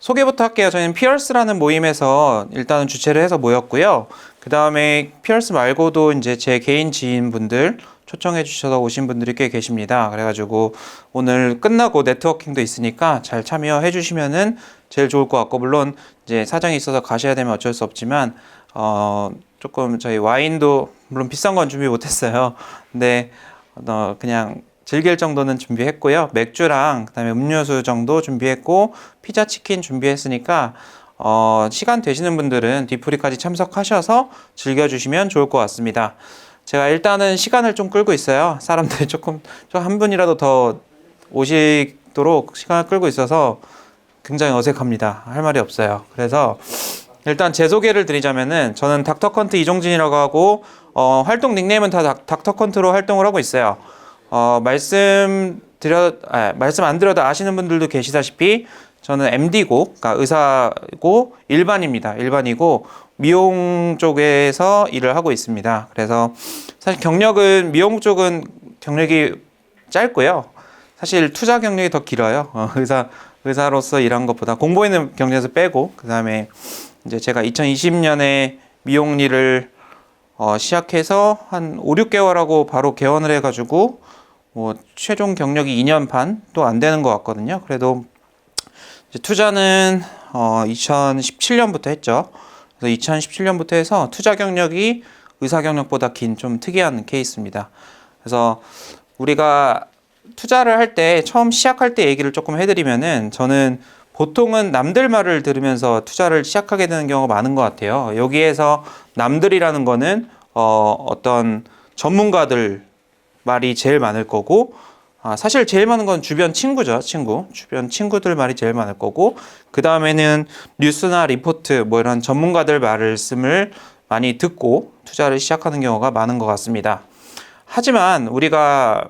소개부터 할게요. 저희는 피어스라는 모임에서 일단은 주최를 해서 모였고요. 그 다음에 피어스 말고도 이제 제 개인 지인분들 초청해 주셔서 오신 분들이 꽤 계십니다. 그래가지고 오늘 끝나고 네트워킹도 있으니까 잘 참여해 주시면은 제일 좋을 것 같고, 물론 이제 사정이 있어서 가셔야 되면 어쩔 수 없지만 조금 저희 와인도 물론 비싼 건 준비 못했어요. 근데 그냥 즐길 정도는 준비했고요. 맥주랑 그다음에 음료수 정도 준비했고, 피자, 치킨 준비했으니까 시간 되시는 분들은 뒤풀이까지 참석하셔서 즐겨주시면 좋을 것 같습니다. 제가 일단은 시간을 좀 끌고 있어요. 사람들이 조금 한 분이라도 더 오시도록 시간을 끌고 있어서 굉장히 어색합니다. 할 말이 없어요. 그래서 일단 제 소개를 드리자면은, 저는 닥터컨트 이종진이라고 하고 활동 닉네임은 다 닥터컨트로 활동을 하고 있어요. 말씀 안 드려도 아시는 분들도 계시다시피 저는 MD고, 그러니까 의사고, 일반이고 미용 쪽에서 일을 하고 있습니다. 그래서 사실 경력은 미용 쪽은 경력이 짧고요. 사실 투자 경력이 더 길어요. 의사로서 일한 것보다 공부에 있는 경력에서 빼고, 그 다음에 이제 제가 2020년에 미용 일을 시작해서 한 5, 6개월하고 바로 개원을 해가지고 최종 경력이 2년 반도 안 되는 것 같거든요. 그래도 이제 투자는 2017년부터 했죠. 그래서 2017년부터 해서 투자 경력이 의사 경력보다 긴 좀 특이한 케이스입니다. 그래서 우리가 투자를 할 때, 처음 시작할 때 얘기를 조금 해드리면은, 저는 보통은 남들 말을 들으면서 투자를 시작하게 되는 경우가 많은 것 같아요. 여기에서 남들이라는 거는 어떤 전문가들 말이 제일 많을 거고, 사실 제일 많은 건 주변 친구죠. 주변 친구들 말이 제일 많을 거고, 그 다음에는 뉴스나 리포트, 뭐 이런 전문가들 말씀을 많이 듣고 투자를 시작하는 경우가 많은 것 같습니다. 하지만 우리가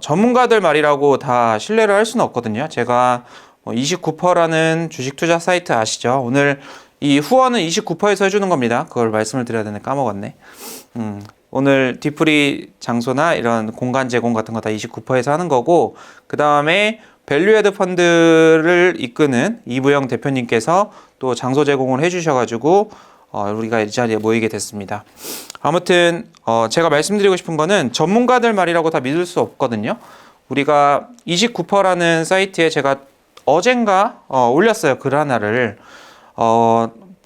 전문가들 말이라고 다 신뢰를 할 수는 없거든요. 제가 29%라는 주식 투자 사이트 아시죠? 오늘 이 후원은 29%에서 해주는 겁니다. 그걸 말씀을 드려야 되는데 까먹었네. 오늘 뒤풀이 장소나 이런 공간 제공 같은 거 다 29%에서 하는 거고, 그 다음에 밸류에드 펀드를 이끄는 이부영 대표님께서 또 장소 제공을 해주셔가지고 우리가 이 자리에 모이게 됐습니다. 아무튼 제가 말씀드리고 싶은 거는, 전문가들 말이라고 다 믿을 수 없거든요. 우리가 29%라는 사이트에 제가 어젠가 올렸어요. 글 하나를.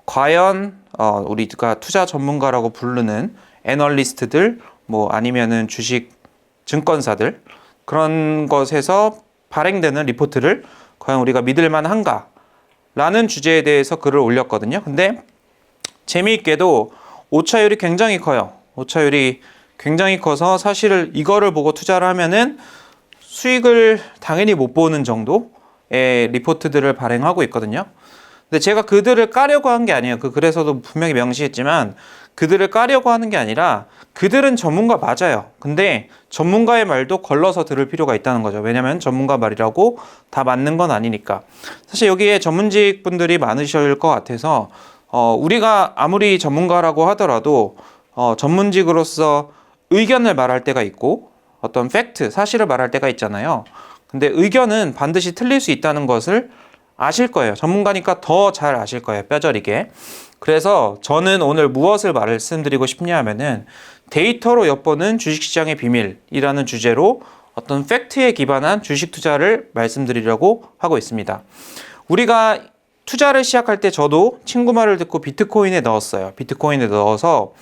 과연 우리가 투자 전문가라고 부르는 애널리스트들, 뭐 아니면은 주식 증권사들, 그런 것에서 발행되는 리포트를 과연 우리가 믿을 만한가? 라는 주제에 대해서 글을 올렸거든요. 근데 재미있게도 오차율이 굉장히 커요. 오차율이 굉장히 커서 사실 이거를 보고 투자를 하면은 수익을 당연히 못 보는 정도의 리포트들을 발행하고 있거든요. 근데 제가 그들을 까려고 한 게 아니에요. 그 글에서도 분명히 명시했지만, 그들을 까려고 하는 게 아니라 그들은 전문가 맞아요. 근데 전문가의 말도 걸러서 들을 필요가 있다는 거죠. 왜냐면 전문가 말이라고 다 맞는 건 아니니까. 사실 여기에 전문직 분들이 많으실 것 같아서 우리가 아무리 전문가라고 하더라도 전문직으로서 의견을 말할 때가 있고, 어떤 팩트, 사실을 말할 때가 있잖아요. 근데 의견은 반드시 틀릴 수 있다는 것을 아실 거예요. 전문가니까 더 잘 아실 거예요. 뼈저리게. 그래서 저는 오늘 무엇을 말씀드리고 싶냐 하면은, 데이터로 엿보는 주식시장의 비밀이라는 주제로 어떤 팩트에 기반한 주식 투자를 말씀드리려고 하고 있습니다. 우리가 투자를 시작할 때 저도 친구 말을 듣고 비트코인에 넣었어요. 비트코인에 넣어서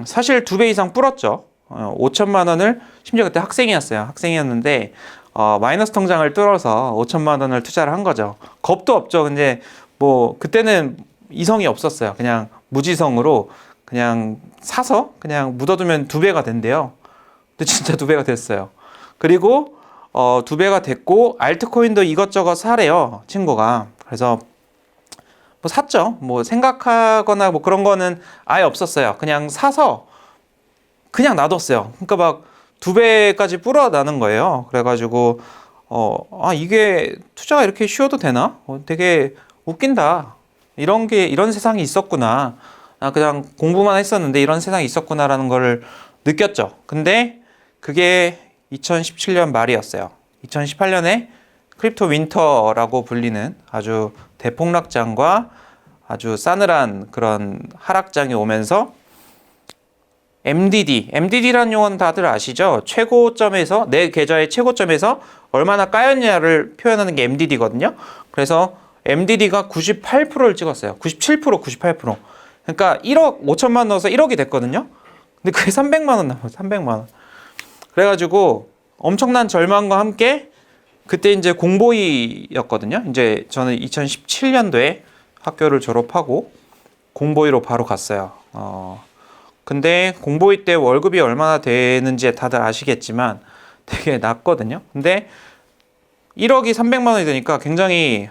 사실 2배 이상 불었죠. 5천만 원을, 심지어 그때 학생이었는데 마이너스 통장을 뚫어서 5천만 원을 투자를 한 거죠. 겁도 없죠. 근데 뭐 그때는 이성이 없었어요. 그냥 무지성으로 그냥 사서 그냥 묻어두면 2배가 된대요. 근데 진짜 2배가 됐어요. 그리고 2배가 됐고, 알트코인도 이것저것 사래요, 친구가. 그래서 뭐 샀죠. 뭐 생각하거나 뭐 그런 거는 아예 없었어요. 그냥 사서 그냥 놔뒀어요. 그러니까 막 2배까지 불어나는 거예요. 그래가지고 이게 투자가 이렇게 쉬워도 되나? 되게 웃긴다. 이런 세상이 있었구나. 그냥 공부만 했었는데 이런 세상이 있었구나라는 걸 느꼈죠. 근데 그게 2017년 말이었어요. 2018년에 크립토 윈터라고 불리는 아주 대폭락장과 아주 싸늘한 그런 하락장이 오면서 MDD라는 용어는 다들 아시죠? 최고점에서, 내 계좌의 최고점에서 얼마나 까였냐를 표현하는 게 MDD거든요. 그래서 MDD가 98%를 찍었어요. 97%, 98%. 그러니까 1억 5천만 넣어서 1억이 됐거든요. 근데 그게 300만 원 남아요. 300만 원. 그래가지고 엄청난 절망과 함께 그때 이제 공보위였거든요. 이제 저는 2017년도에 학교를 졸업하고 공보위로 바로 갔어요. 근데 공보위 때 월급이 얼마나 되는지 다들 아시겠지만 되게 낮거든요. 근데 1억이 300만 원이 되니까 굉장히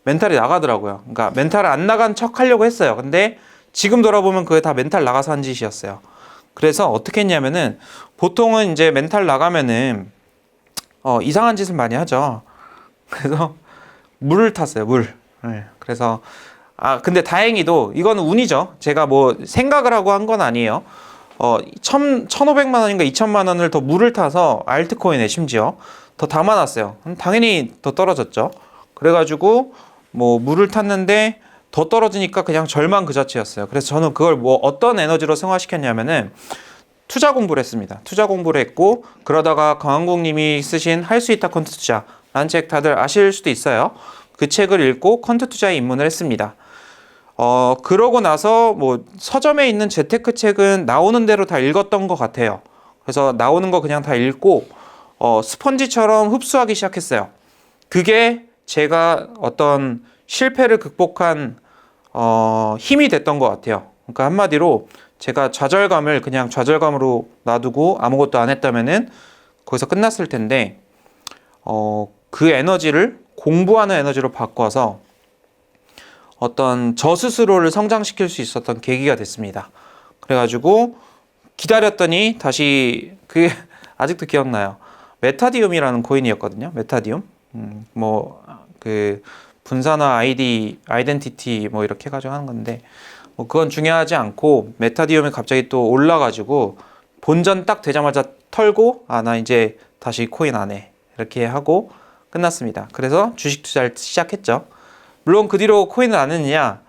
멘탈이 나가더라고요. 그러니까 멘탈 안 나간 척 하려고 했어요. 근데 지금 돌아보면 그게 다 멘탈 나가서 한 짓이었어요. 그래서 어떻게 했냐면은 보통은 이제 멘탈 나가면은 이상한 짓을 많이 하죠. 그래서 물을 탔어요. 물. 네. 그래서 근데 다행히도 이거는 운이죠. 제가 뭐 생각을 하고 한 건 아니에요. 1,500만 원인가 2천만 원을 더 물을 타서 알트코인에 심지어 더 담아놨어요. 당연히 더 떨어졌죠. 그래가지고 뭐 물을 탔는데 더 떨어지니까 그냥 절망 그 자체였어요. 그래서 저는 그걸 뭐 어떤 에너지로 승화시켰냐면은 투자 공부를 했습니다. 투자 공부를 했고, 그러다가 강한국 님이 쓰신 할 수 있다 퀀트 투자라는 책 다들 아실 수도 있어요. 그 책을 읽고 퀀트 투자에 입문을 했습니다. 그러고 나서 뭐 서점에 있는 재테크 책은 나오는 대로 다 읽었던 것 같아요. 그래서 나오는 거 그냥 다 읽고 스펀지처럼 흡수하기 시작했어요. 그게 제가 어떤 실패를 극복한 힘이 됐던 것 같아요. 그러니까 한마디로 제가 좌절감을 그냥 좌절감으로 놔두고 아무것도 안 했다면은 거기서 끝났을 텐데 그 에너지를 공부하는 에너지로 바꿔서 어떤 저 스스로를 성장시킬 수 있었던 계기가 됐습니다. 그래가지고 기다렸더니 다시 그게 아직도 기억나요. 메타디움이라는 코인이었거든요. 메타디움. 뭐 그 분산화 아이덴티티 뭐 이렇게 해가지고 하는 건데 뭐 그건 중요하지 않고 메타디움이 갑자기 또 올라가지고 본전 딱 되자마자 털고 나 이제 다시 코인 안 해. 이렇게 하고 끝났습니다. 그래서 주식 투자를 시작했죠. 물론 그 뒤로 코인을 안 했느냐?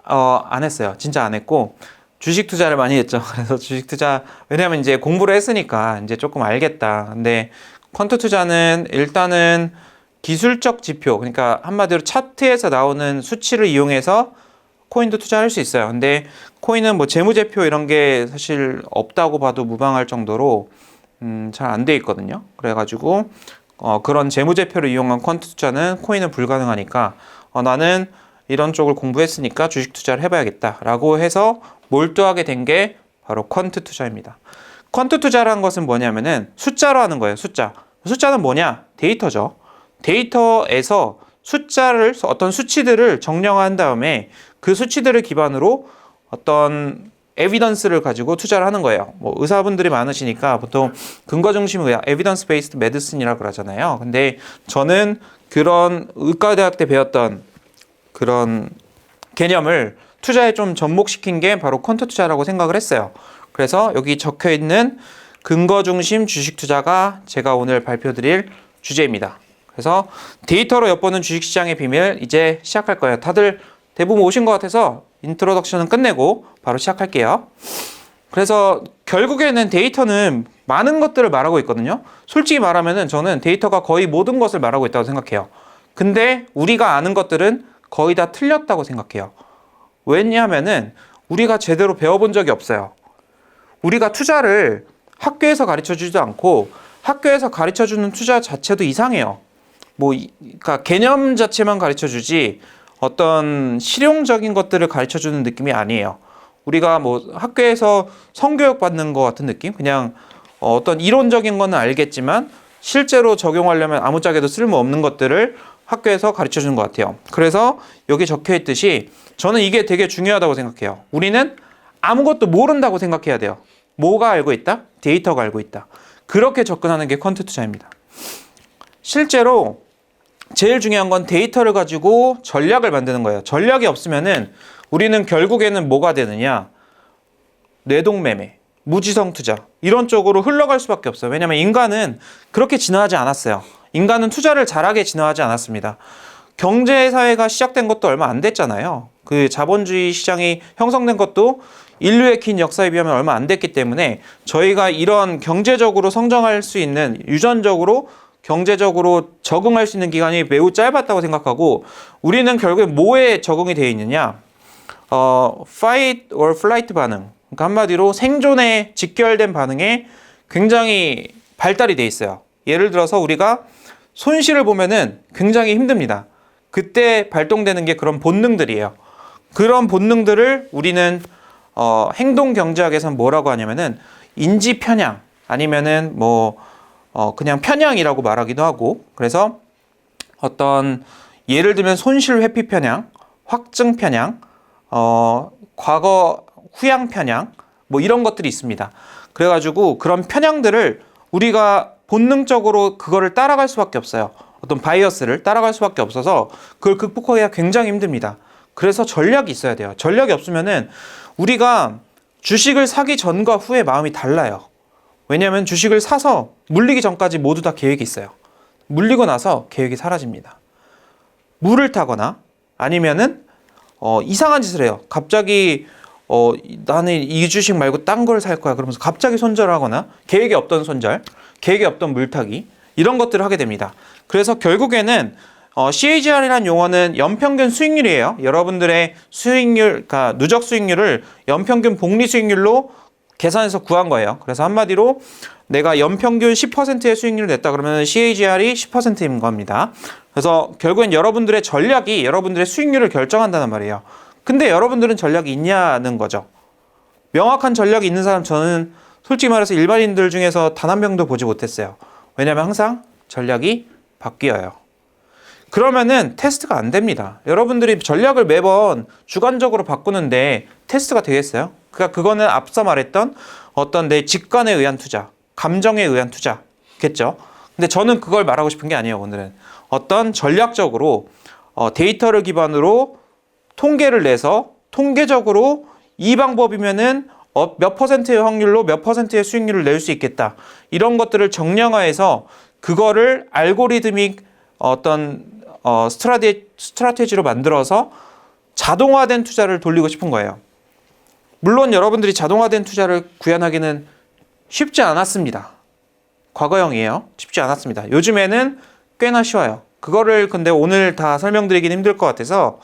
안 했어요. 진짜 안 했고 주식 투자를 많이 했죠. 그래서 주식 투자 왜냐면 이제 공부를 했으니까 이제 조금 알겠다. 근데 퀀트 투자는 일단은 기술적 지표, 그러니까 한마디로 차트에서 나오는 수치를 이용해서 코인도 투자할 수 있어요. 근데 코인은 뭐 재무제표 이런 게 사실 없다고 봐도 무방할 정도로 잘 안 돼 있거든요. 그래가지고 그런 재무제표를 이용한 퀀트 투자는 코인은 불가능하니까 나는 이런 쪽을 공부했으니까 주식 투자를 해봐야겠다라고 해서 몰두하게 된 게 바로 퀀트 투자입니다. 퀀트 투자라는 것은 뭐냐면은 숫자로 하는 거예요. 숫자는 뭐냐? 데이터죠. 데이터에서 어떤 수치들을 정량한 다음에 그 수치들을 기반으로 어떤 에비던스를 가지고 투자를 하는 거예요. 뭐 의사분들이 많으시니까 보통 근거 중심 의학, 에비던스 베이스드 메디슨이라고 그러잖아요. 근데 저는 그런 의과대학 때 배웠던 그런 개념을 투자에 좀 접목시킨 게 바로 퀀트 투자라고 생각을 했어요. 그래서 여기 적혀 있는 근거 중심 주식 투자가 제가 오늘 발표드릴 주제입니다. 그래서 데이터로 엿보는 주식시장의 비밀 이제 시작할 거예요. 다들 대부분 오신 것 같아서 인트로덕션은 끝내고 바로 시작할게요. 그래서 결국에는 데이터는 많은 것들을 말하고 있거든요. 솔직히 말하면은 저는 데이터가 거의 모든 것을 말하고 있다고 생각해요. 근데 우리가 아는 것들은 거의 다 틀렸다고 생각해요. 왜냐하면은 우리가 제대로 배워본 적이 없어요. 우리가 투자를 학교에서 가르쳐주지도 않고 학교에서 가르쳐주는 투자 자체도 이상해요. 그러니까 개념 자체만 가르쳐주지 어떤 실용적인 것들을 가르쳐주는 느낌이 아니에요. 우리가 뭐 학교에서 성교육 받는 것 같은 느낌? 그냥 어떤 이론적인 거는 알겠지만 실제로 적용하려면 아무짝에도 쓸모없는 것들을 학교에서 가르쳐주는 것 같아요. 그래서 여기 적혀 있듯이 저는 이게 되게 중요하다고 생각해요. 우리는 아무것도 모른다고 생각해야 돼요. 뭐가 알고 있다? 데이터가 알고 있다. 그렇게 접근하는 게 퀀트 투자입니다. 실제로 제일 중요한 건 데이터를 가지고 전략을 만드는 거예요. 전략이 없으면은 우리는 결국에는 뭐가 되느냐? 뇌동매매, 무지성 투자 이런 쪽으로 흘러갈 수밖에 없어요. 왜냐하면 인간은 그렇게 진화하지 않았어요. 인간은 투자를 잘하게 진화하지 않았습니다. 경제사회가 시작된 것도 얼마 안 됐잖아요. 그 자본주의 시장이 형성된 것도 인류의 긴 역사에 비하면 얼마 안 됐기 때문에 저희가 이런 경제적으로 성장할 수 있는, 유전적으로 경제적으로 적응할 수 있는 기간이 매우 짧았다고 생각하고, 우리는 결국에 뭐에 적응이 되어 있느냐, fight or flight 반응, 그러니까 한마디로 생존에 직결된 반응에 굉장히 발달이 돼 있어요. 예를 들어서 우리가 손실을 보면은 굉장히 힘듭니다. 그때 발동되는 게 그런 본능들이에요. 그런 본능들을 우리는 행동 경제학에서는 뭐라고 하냐면은 인지 편향, 아니면은 그냥 편향이라고 말하기도 하고, 그래서 어떤 예를 들면 손실 회피 편향, 확증 편향, 과거 후양 편향, 이런 것들이 있습니다. 그래가지고 그런 편향들을 우리가 본능적으로 그거를 따라갈 수밖에 없어요. 어떤 바이어스를 따라갈 수밖에 없어서 그걸 극복하기가 굉장히 힘듭니다. 그래서 전략이 있어야 돼요. 전략이 없으면은 우리가 주식을 사기 전과 후에 마음이 달라요. 왜냐하면 주식을 사서 물리기 전까지 모두 다 계획이 있어요. 물리고 나서 계획이 사라집니다. 물을 타거나 아니면은 이상한 짓을 해요. 갑자기 나는 이 주식 말고 딴 걸 살 거야, 그러면서 갑자기 손절을 하거나, 계획이 없던 손절, 계획이 없던 물타기, 이런 것들을 하게 됩니다. 그래서 결국에는 CAGR이라는 용어는 연평균 수익률이에요. 여러분들의 수익률, 그러니까 누적 수익률을 연평균 복리 수익률로 계산해서 구한 거예요. 그래서 한마디로 내가 연평균 10%의 수익률을 냈다 그러면 CAGR이 10%인 겁니다. 그래서 결국엔 여러분들의 전략이 여러분들의 수익률을 결정한다는 말이에요. 근데 여러분들은 전략이 있냐는 거죠. 명확한 전략이 있는 사람, 저는 솔직히 말해서 일반인들 중에서 단 한 명도 보지 못했어요. 왜냐하면 항상 전략이 바뀌어요. 그러면은 테스트가 안 됩니다. 여러분들이 전략을 매번 주관적으로 바꾸는데 테스트가 되겠어요? 그러니까 그거는 앞서 말했던 어떤 내 직관에 의한 투자, 감정에 의한 투자겠죠. 근데 저는 그걸 말하고 싶은 게 아니에요. 오늘은 어떤 전략적으로 데이터를 기반으로 통계를 내서 통계적으로 이 방법이면은 몇 퍼센트의 확률로 몇 퍼센트의 수익률을 낼 수 있겠다, 이런 것들을 정량화해서 그거를 알고리드믹 어떤 스트라테지로 만들어서 자동화된 투자를 돌리고 싶은 거예요. 물론 여러분들이 자동화된 투자를 구현하기는 쉽지 않았습니다. 과거형이에요. 쉽지 않았습니다. 요즘에는 꽤나 쉬워요. 그거를 근데 오늘 다 설명드리긴 힘들 것 같아서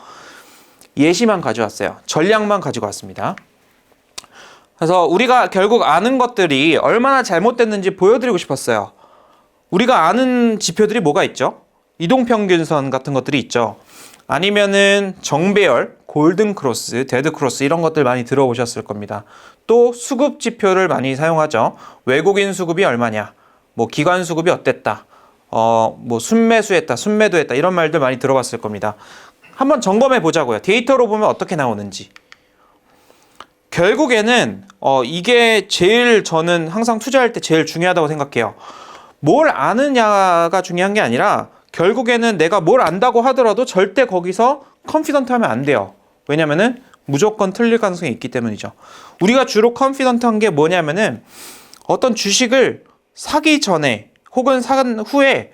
예시만 가져왔어요. 전략만 가지고 왔습니다. 그래서 우리가 결국 아는 것들이 얼마나 잘못됐는지 보여드리고 싶었어요. 우리가 아는 지표들이 뭐가 있죠? 이동평균선 같은 것들이 있죠. 아니면은 정배열, 골든크로스, 데드크로스, 이런 것들 많이 들어보셨을 겁니다. 또 수급 지표를 많이 사용하죠. 외국인 수급이 얼마냐, 기관 수급이 어땠다, 순매수했다, 순매도했다, 이런 말들 많이 들어봤을 겁니다. 한번 점검해 보자고요. 데이터로 보면 어떻게 나오는지. 결국에는 이게 제일, 저는 항상 투자할 때 제일 중요하다고 생각해요. 뭘 아느냐가 중요한 게 아니라 결국에는 내가 뭘 안다고 하더라도 절대 거기서 컨피던트 하면 안 돼요. 왜냐면은 무조건 틀릴 가능성이 있기 때문이죠. 우리가 주로 컨피던트 한 게 뭐냐면은 어떤 주식을 사기 전에 혹은 산 후에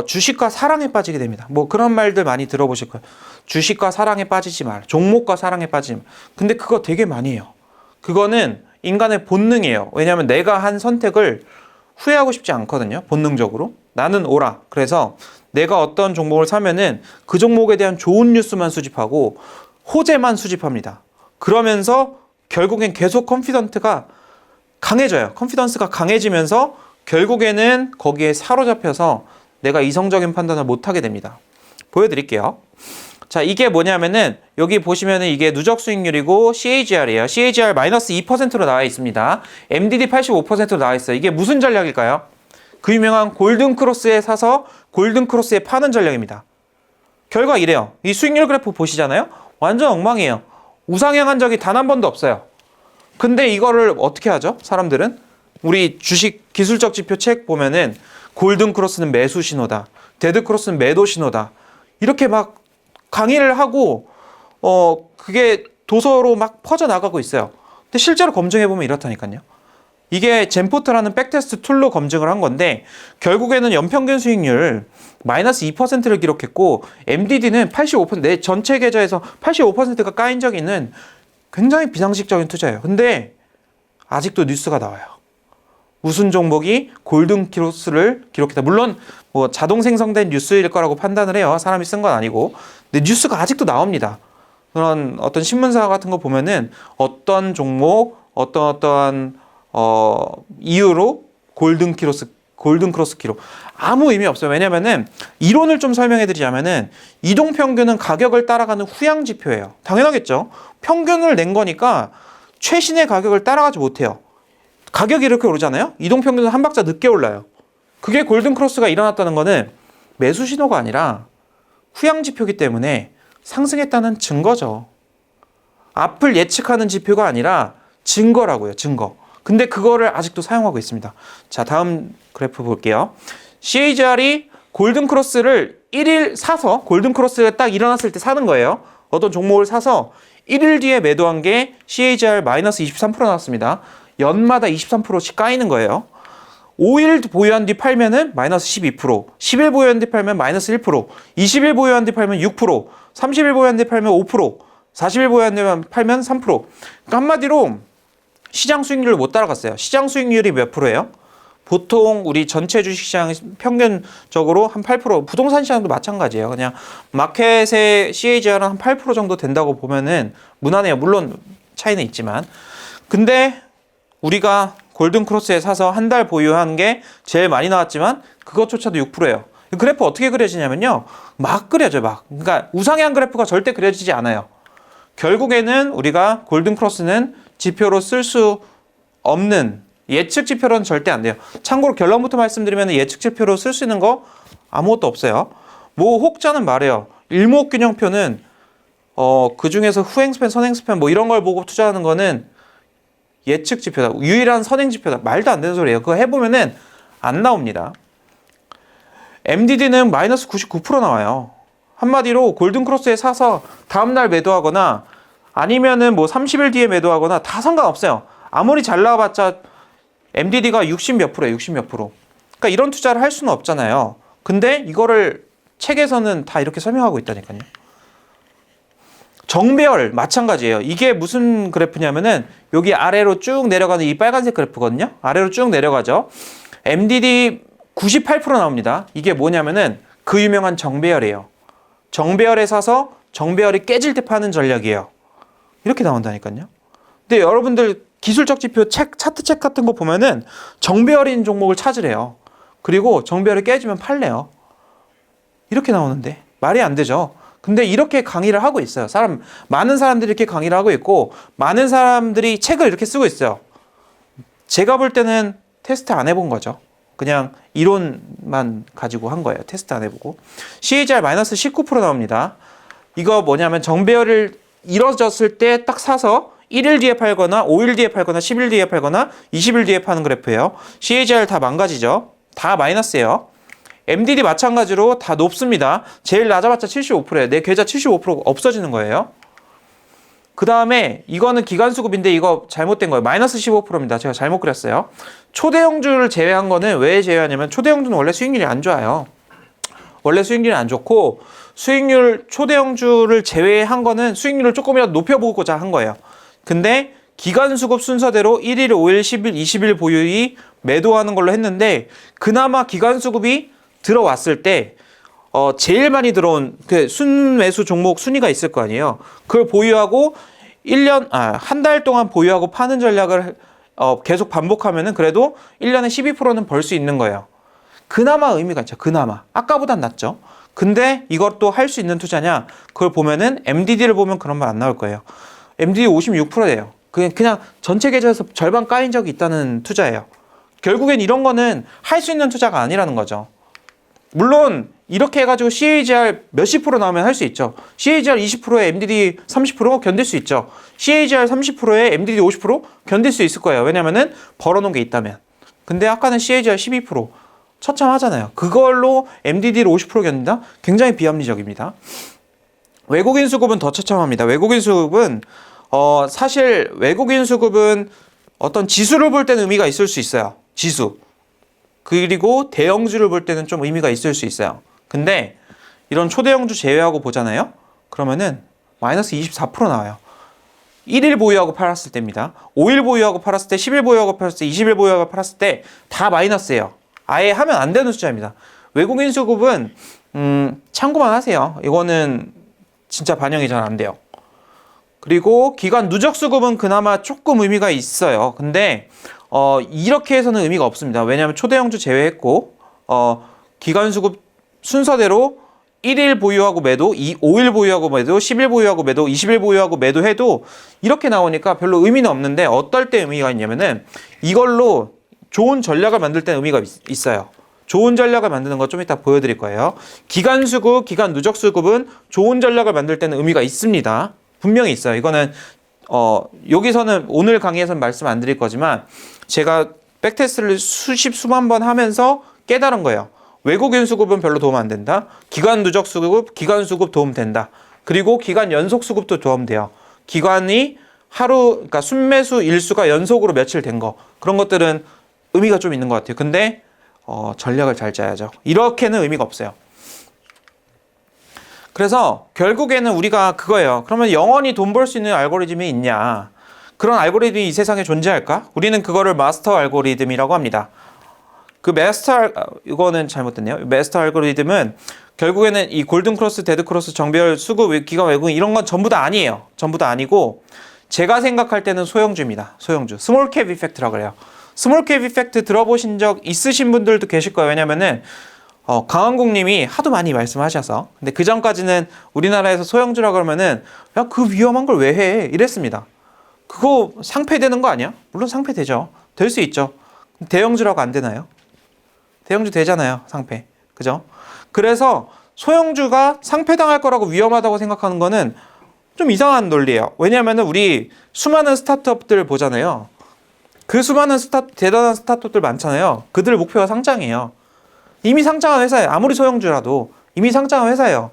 주식과 사랑에 빠지게 됩니다. 그런 말들 많이 들어보실 거예요. 주식과 사랑에 빠지지 말, 종목과 사랑에 빠지지 말. 근데 그거 되게 많이 해요. 그거는 인간의 본능이에요. 왜냐하면 내가 한 선택을 후회하고 싶지 않거든요. 본능적으로. 나는 오라. 그래서 내가 어떤 종목을 사면은 그 종목에 대한 좋은 뉴스만 수집하고 호재만 수집합니다. 그러면서 결국엔 계속 컨피던스가 강해지면서 결국에는 거기에 사로잡혀서 내가 이성적인 판단을 못하게 됩니다. 보여드릴게요. 자, 이게 뭐냐면은 여기 보시면은 이게 누적 수익률이고 CAGR이에요. CAGR 마이너스 2%로 나와 있습니다. MDD 85%로 나와 있어요. 이게 무슨 전략일까요? 그 유명한 골든크로스에 사서 골든크로스에 파는 전략입니다. 결과 이래요. 이 수익률 그래프 보시잖아요. 완전 엉망이에요. 우상향한 적이 단 한 번도 없어요. 근데 이거를 어떻게 하죠? 사람들은 우리 주식 기술적 지표 책 보면은 골든크로스는 매수 신호다, 데드크로스는 매도 신호다, 이렇게 막 강의를 하고 그게 도서로 막 퍼져나가고 있어요. 근데 실제로 검증해보면 이렇다니까요. 이게 젠포트라는 백테스트 툴로 검증을 한 건데 결국에는 연평균 수익률 마이너스 2%를 기록했고 MDD는 85%, 내 전체 계좌에서 85%가 까인 적이 있는 굉장히 비상식적인 투자예요. 근데 아직도 뉴스가 나와요. 우승 종목이 골든 크로스를 기록했다. 물론 뭐 자동 생성된 뉴스일 거라고 판단을 해요. 사람이 쓴 건 아니고. 근데 뉴스가 아직도 나옵니다. 그런 어떤 신문사 같은 거 보면은 어떤 종목, 어떠한 이유로 골든 크로스 기록. 아무 의미 없어요. 왜냐면은 이론을 좀 설명해 드리자면은 이동평균은 가격을 따라가는 후양 지표예요. 당연하겠죠. 평균을 낸 거니까 최신의 가격을 따라가지 못해요. 가격이 이렇게 오르잖아요. 이동평균은 한 박자 늦게 올라요. 그게 골든 크로스가 일어났다는 거는 매수 신호가 아니라 후양 지표이기 때문에 상승했다는 증거죠. 앞을 예측하는 지표가 아니라 증거라고요. 증거. 근데 그거를 아직도 사용하고 있습니다. 자, 다음 그래프 볼게요. CAGR이 골든 크로스를 1일 사서 골든 크로스가 딱 일어났을 때 사는 거예요. 어떤 종목을 사서 1일 뒤에 매도한 게 CAGR 마이너스 23% 나왔습니다. 연마다 23%씩 까이는 거예요. 5일 보유한 뒤 팔면은 마이너스 12%, 10일 보유한 뒤 팔면 마이너스 1%, 20일 보유한 뒤 팔면 6%, 30일 보유한 뒤 팔면 5%, 40일 보유한 뒤 팔면 3%. 그러니까 한마디로 시장 수익률을 못 따라갔어요. 시장 수익률이 몇 프로예요? 보통 우리 전체 주식시장 평균적으로 한 8%, 부동산 시장도 마찬가지예요. 그냥 마켓의 CAGR은 한 8% 정도 된다고 보면은 무난해요. 물론 차이는 있지만. 근데 우리가 골든 크로스에 사서 한 달 보유한 게 제일 많이 나왔지만 그것조차도 6%예요. 그래프 어떻게 그려지냐면요. 막 그려져, 막. 그러니까 우상향 그래프가 절대 그려지지 않아요. 결국에는 우리가 골든 크로스는 지표로 쓸 수 없는 예측 지표로는 절대 안 돼요. 참고로 결론부터 말씀드리면 예측 지표로 쓸 수 있는 거 아무것도 없어요. 뭐 혹자는 말해요. 일목균형표는 그 중에서 후행스팬, 선행스팬 뭐 이런 걸 보고 투자하는 거는 예측 지표다. 유일한 선행 지표다. 말도 안 되는 소리예요. 그거 해보면은 안 나옵니다. MDD는 마이너스 99% 나와요. 한마디로 골든 크로스에 사서 다음날 매도하거나 아니면은 뭐 30일 뒤에 매도하거나 다 상관없어요. 아무리 잘 나와봤자 MDD가 60 몇 프로예요. 60 몇 프로. 그러니까 이런 투자를 할 수는 없잖아요. 근데 이거를 책에서는 다 이렇게 설명하고 있다니까요. 정배열 마찬가지예요. 이게 무슨 그래프냐면은 여기 아래로 쭉 내려가는 이 빨간색 그래프거든요. 아래로 쭉 내려가죠. MDD 98% 나옵니다. 이게 뭐냐면은 그 유명한 정배열이에요. 정배열에 사서 정배열이 깨질 때 파는 전략이에요. 이렇게 나온다니까요. 근데 여러분들 기술적 지표 차트 책 같은 거 보면은 정배열인 종목을 찾으래요. 그리고 정배열이 깨지면 팔래요. 이렇게 나오는데 말이 안 되죠. 근데 이렇게 강의를 하고 있어요. 많은 사람들이 이렇게 강의를 하고 있고 많은 사람들이 책을 이렇게 쓰고 있어요. 제가 볼 때는 테스트 안 해본 거죠. 그냥 이론만 가지고 한 거예요. 테스트 안 해보고. CAGR 마이너스 19% 나옵니다. 이거 뭐냐면 정배열을 이뤄졌을 때 딱 사서 1일 뒤에 팔거나 5일 뒤에 팔거나 10일 뒤에 팔거나 20일 뒤에 파는 그래프예요. CAGR 다 망가지죠. 다 마이너스예요. MDD 마찬가지로 다 높습니다. 제일 낮아봤자 75%예요. 내 계좌 75% 없어지는 거예요. 그 다음에 이거는 기간수급인데 이거 잘못된 거예요. 마이너스 15%입니다. 제가 잘못 그렸어요. 초대형주를 제외한 거는 왜 제외하냐면 초대형주는 원래 수익률이 안 좋아요. 원래 수익률이 안 좋고 초대형주를 제외한 거는 수익률을 조금이라도 높여보고자 한 거예요. 근데 기간수급 순서대로 1일, 5일, 10일, 20일 보유이 매도하는 걸로 했는데 그나마 기간수급이 들어왔을 때 제일 많이 들어온 그 순매수 종목 순위가 있을 거 아니에요. 그걸 보유하고 한 달 동안 보유하고 파는 전략을 계속 반복하면은 그래도 1년에 12%는 벌 수 있는 거예요. 그나마 의미가 있죠. 그나마. 아까보단 낫죠. 근데 이것도 할 수 있는 투자냐? 그걸 보면은 MDD를 보면 그런 말 안 나올 거예요. MDD 56%예요. 그냥 전체 계좌에서 절반 까인 적이 있다는 투자예요. 결국엔 이런 거는 할 수 있는 투자가 아니라는 거죠. 물론 이렇게 해가지고 CAGR 몇십 프로 나오면 할 수 있죠. CAGR 20%에 MDD 30% 견딜 수 있죠. CAGR 30%에 MDD 50% 견딜 수 있을 거예요. 왜냐면은 벌어놓은 게 있다면. 근데 아까는 CAGR 12% 처참하잖아요. 그걸로 MDD를 50% 견딘다? 굉장히 비합리적입니다. 외국인 수급은 더 처참합니다. 외국인 수급은 사실 외국인 수급은 어떤 지수를 볼 때는 의미가 있을 수 있어요. 지수. 그리고 대형주를 볼 때는 좀 의미가 있을 수 있어요. 근데 이런 초대형주 제외하고 보잖아요. 그러면은 마이너스 24% 나와요. 1일 보유하고 팔았을 때입니다. 5일 보유하고 팔았을 때, 10일 보유하고 팔았을 때, 20일 보유하고 팔았을 때 다 마이너스예요. 아예 하면 안 되는 숫자입니다. 외국인 수급은 참고만 하세요. 이거는 진짜 반영이 잘 안 돼요. 그리고 기관 누적 수급은 그나마 조금 의미가 있어요. 근데 이렇게 해서는 의미가 없습니다. 왜냐하면 초대형주 제외했고 기관 수급 순서대로 1일 보유하고 매도, 5일 보유하고 매도, 10일 보유하고 매도, 20일 보유하고 매도 해도 이렇게 나오니까 별로 의미는 없는데 어떨 때 의미가 있냐면은 이걸로 좋은 전략을 만들 때 의미가 있어요. 좋은 전략을 만드는 거 좀 이따 보여드릴 거예요. 기간 수급, 기간 누적 수급은 좋은 전략을 만들 때는 의미가 있습니다. 분명히 있어요. 이거는 여기서는 오늘 강의에서는 말씀 안 드릴 거지만 제가 백테스트를 수만 번 하면서 깨달은 거예요. 외국인 수급은 별로 도움 안 된다. 기간 누적 수급, 기간 수급 도움 된다. 그리고 기간 연속 수급도 도움 돼요. 기간이 그러니까 순매수 일수가 연속으로 며칠 된 거. 그런 것들은 의미가 좀 있는 것 같아요. 근데 전략을 잘 짜야죠. 이렇게는 의미가 없어요. 그래서 결국에는 우리가 그거예요. 그러면 영원히 돈 벌 수 있는 알고리즘이 있냐? 그런 알고리즘이 이 세상에 존재할까? 우리는 그거를 마스터 알고리즘이라고 합니다. 그 이거는 잘못됐네요. 마스터 알고리즘은 결국에는 이 골든 크로스, 데드 크로스, 정배열, 수급, 기관 외국인 이런 건 전부 다 아니에요. 전부 다 아니고 제가 생각할 때는 소형주입니다. 소형주. 스몰캡 이펙트라고 그래요. 스몰캡 이펙트 들어보신 적 있으신 분들도 계실 거예요. 왜냐면은 강한국 님이 하도 많이 말씀하셔서. 근데 그 전까지는 우리나라에서 소형주라 그러면은 야, 그 위험한 걸 왜 해? 이랬습니다. 그거 상폐되는 거 아니야? 물론 상폐되죠. 될 수 있죠. 대형주라고 안 되나요? 대형주 되잖아요. 상폐. 그죠? 그래서 소형주가 상폐당할 거라고 위험하다고 생각하는 거는 좀 이상한 논리예요. 왜냐하면 우리 수많은 스타트업들 보잖아요. 그 수많은 대단한 스타트업들 많잖아요. 그들 목표가 상장이에요. 이미 상장한 회사예요. 아무리 소형주라도 이미 상장한 회사예요.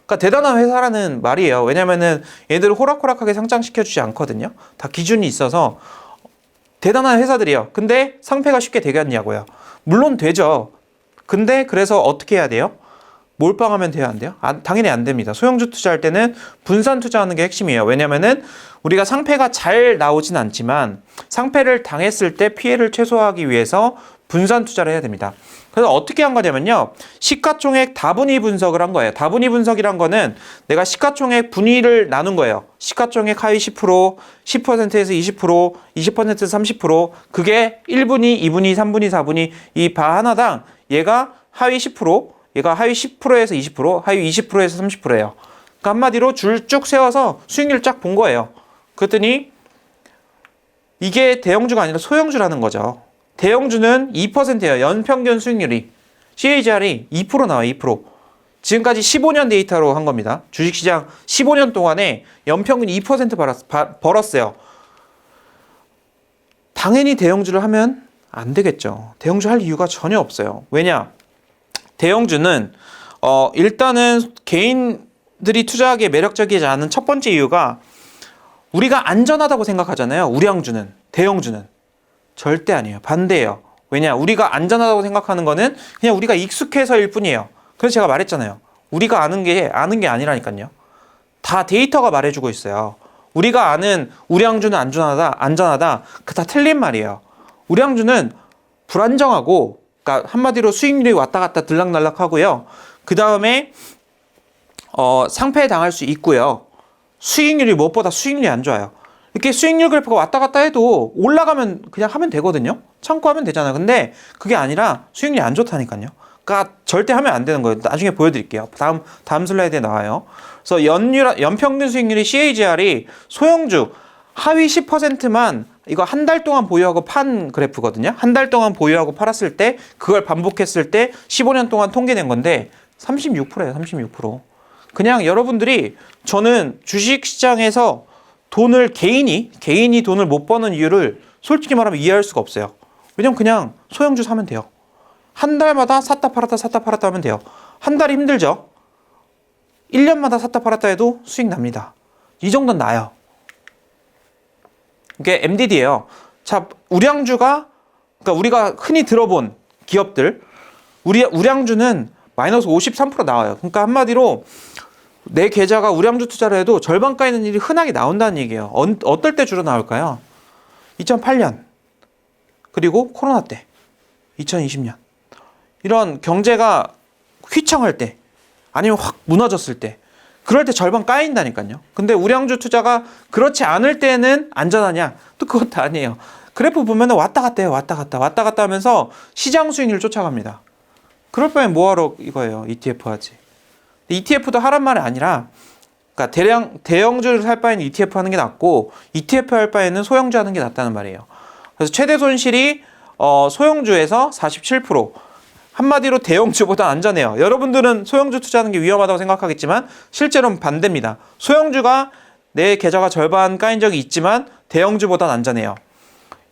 그러니까 대단한 회사라는 말이에요. 왜냐면은 얘들을 호락호락하게 상장시켜주지 않거든요. 다 기준이 있어서 대단한 회사들이에요. 근데 상폐가 쉽게 되겠냐고요. 물론 되죠. 근데 그래서 어떻게 해야 돼요? 몰빵하면 돼요, 안 돼요? 당연히 안 됩니다. 소형주 투자할 때는 분산 투자하는 게 핵심이에요. 왜냐면은 우리가 상폐가 잘 나오진 않지만 상폐를 당했을 때 피해를 최소화하기 위해서 분산 투자를 해야 됩니다. 그래서 어떻게 한 거냐면요. 시가총액 다분위 분석을 한 거예요. 다분위 분석이란 거는 내가 시가총액 분위를 나눈 거예요. 시가총액 하위 10%, 10%에서 20%, 20%에서 30%, 그게 1분위, 2분위, 3분위, 4분위 이 바 하나당 얘가 하위 10%, 얘가 하위 10%에서 20%, 하위 20%에서 30%예요. 그러니까 한마디로 줄 쭉 세워서 수익률 쫙 본 거예요. 그랬더니 이게 대형주가 아니라 소형주라는 거죠. 대형주는 2%예요. 연평균 수익률이. CAGR이 2% 나와요. 2%. 지금까지 15년 데이터로 한 겁니다. 주식시장 15년 동안에 연평균 2% 벌었어요. 당연히 대형주를 하면 안 되겠죠. 대형주 할 이유가 전혀 없어요. 왜냐? 대형주는 일단은 개인들이 투자하기에 매력적이지 않은 첫 번째 이유가 우리가 안전하다고 생각하잖아요. 우량주는, 대형주는. 절대 아니에요. 반대예요. 왜냐? 우리가 안전하다고 생각하는 거는 그냥 우리가 익숙해서일 뿐이에요. 그래서 제가 말했잖아요. 우리가 아는 게 아니라니까요. 다 데이터가 말해주고 있어요. 우리가 아는 우량주는 안전하다. 그 다 틀린 말이에요. 우량주는 불안정하고, 그러니까 한마디로 수익률이 왔다 갔다 들락날락 하고요. 그 다음에 상폐에 당할 수 있고요. 수익률이 무엇보다 수익률이 안 좋아요. 이렇게 수익률 그래프가 왔다 갔다 해도 올라가면 그냥 하면 되거든요. 참고하면 되잖아요. 근데 그게 아니라 수익률이 안 좋다니까요. 그러니까 절대 하면 안 되는 거예요. 나중에 보여드릴게요. 다음 슬라이드에 나와요. 그래서 연평균 수익률이 CAGR이 소형주 하위 10%만 이거 한 달 동안 보유하고 판 그래프거든요. 한 달 동안 보유하고 팔았을 때 그걸 반복했을 때 15년 동안 통계낸 건데 36%예요. 36%. 그냥 여러분들이 저는 주식시장에서 돈을 개인이 돈을 못 버는 이유를 솔직히 말하면 이해할 수가 없어요. 왜냐면 그냥 소형주 사면 돼요. 한 달마다 샀다 팔았다 하면 돼요. 한 달이 힘들죠. 1년마다 샀다 팔았다 해도 수익 납니다. 이 정도는 나요. 이게 MDD예요. 자, 우량주가, 그러니까 우리가 흔히 들어본 기업들, 우량주는 마이너스 53% 나와요. 그러니까 한마디로 내 계좌가 우량주 투자를 해도 절반 까이는 일이 흔하게 나온다는 얘기예요. 어떨 때 주로 나올까요? 2008년, 그리고 코로나 때, 2020년. 이런 경제가 휘청할 때, 아니면 확 무너졌을 때, 그럴 때 절반 까인다니까요. 근데 우량주 투자가 그렇지 않을 때는 안전하냐? 또 그것도 아니에요. 그래프 보면 왔다 갔다 해요. 왔다 갔다 하면서 시장 수익률을 쫓아갑니다. 그럴 바엔 뭐하러 이거예요. ETF 하지. ETF도 하란 말이 아니라, 그러니까 대형주를 살 바에는 ETF 하는 게 낫고, ETF 할 바에는 소형주 하는 게 낫다는 말이에요. 그래서 최대 손실이 소형주에서 47%. 한마디로 대형주보다 안전해요. 여러분들은 소형주 투자하는 게 위험하다고 생각하겠지만 실제로는 반대입니다. 소형주가 내 계좌가 절반 까인 적이 있지만 대형주보다 안전해요.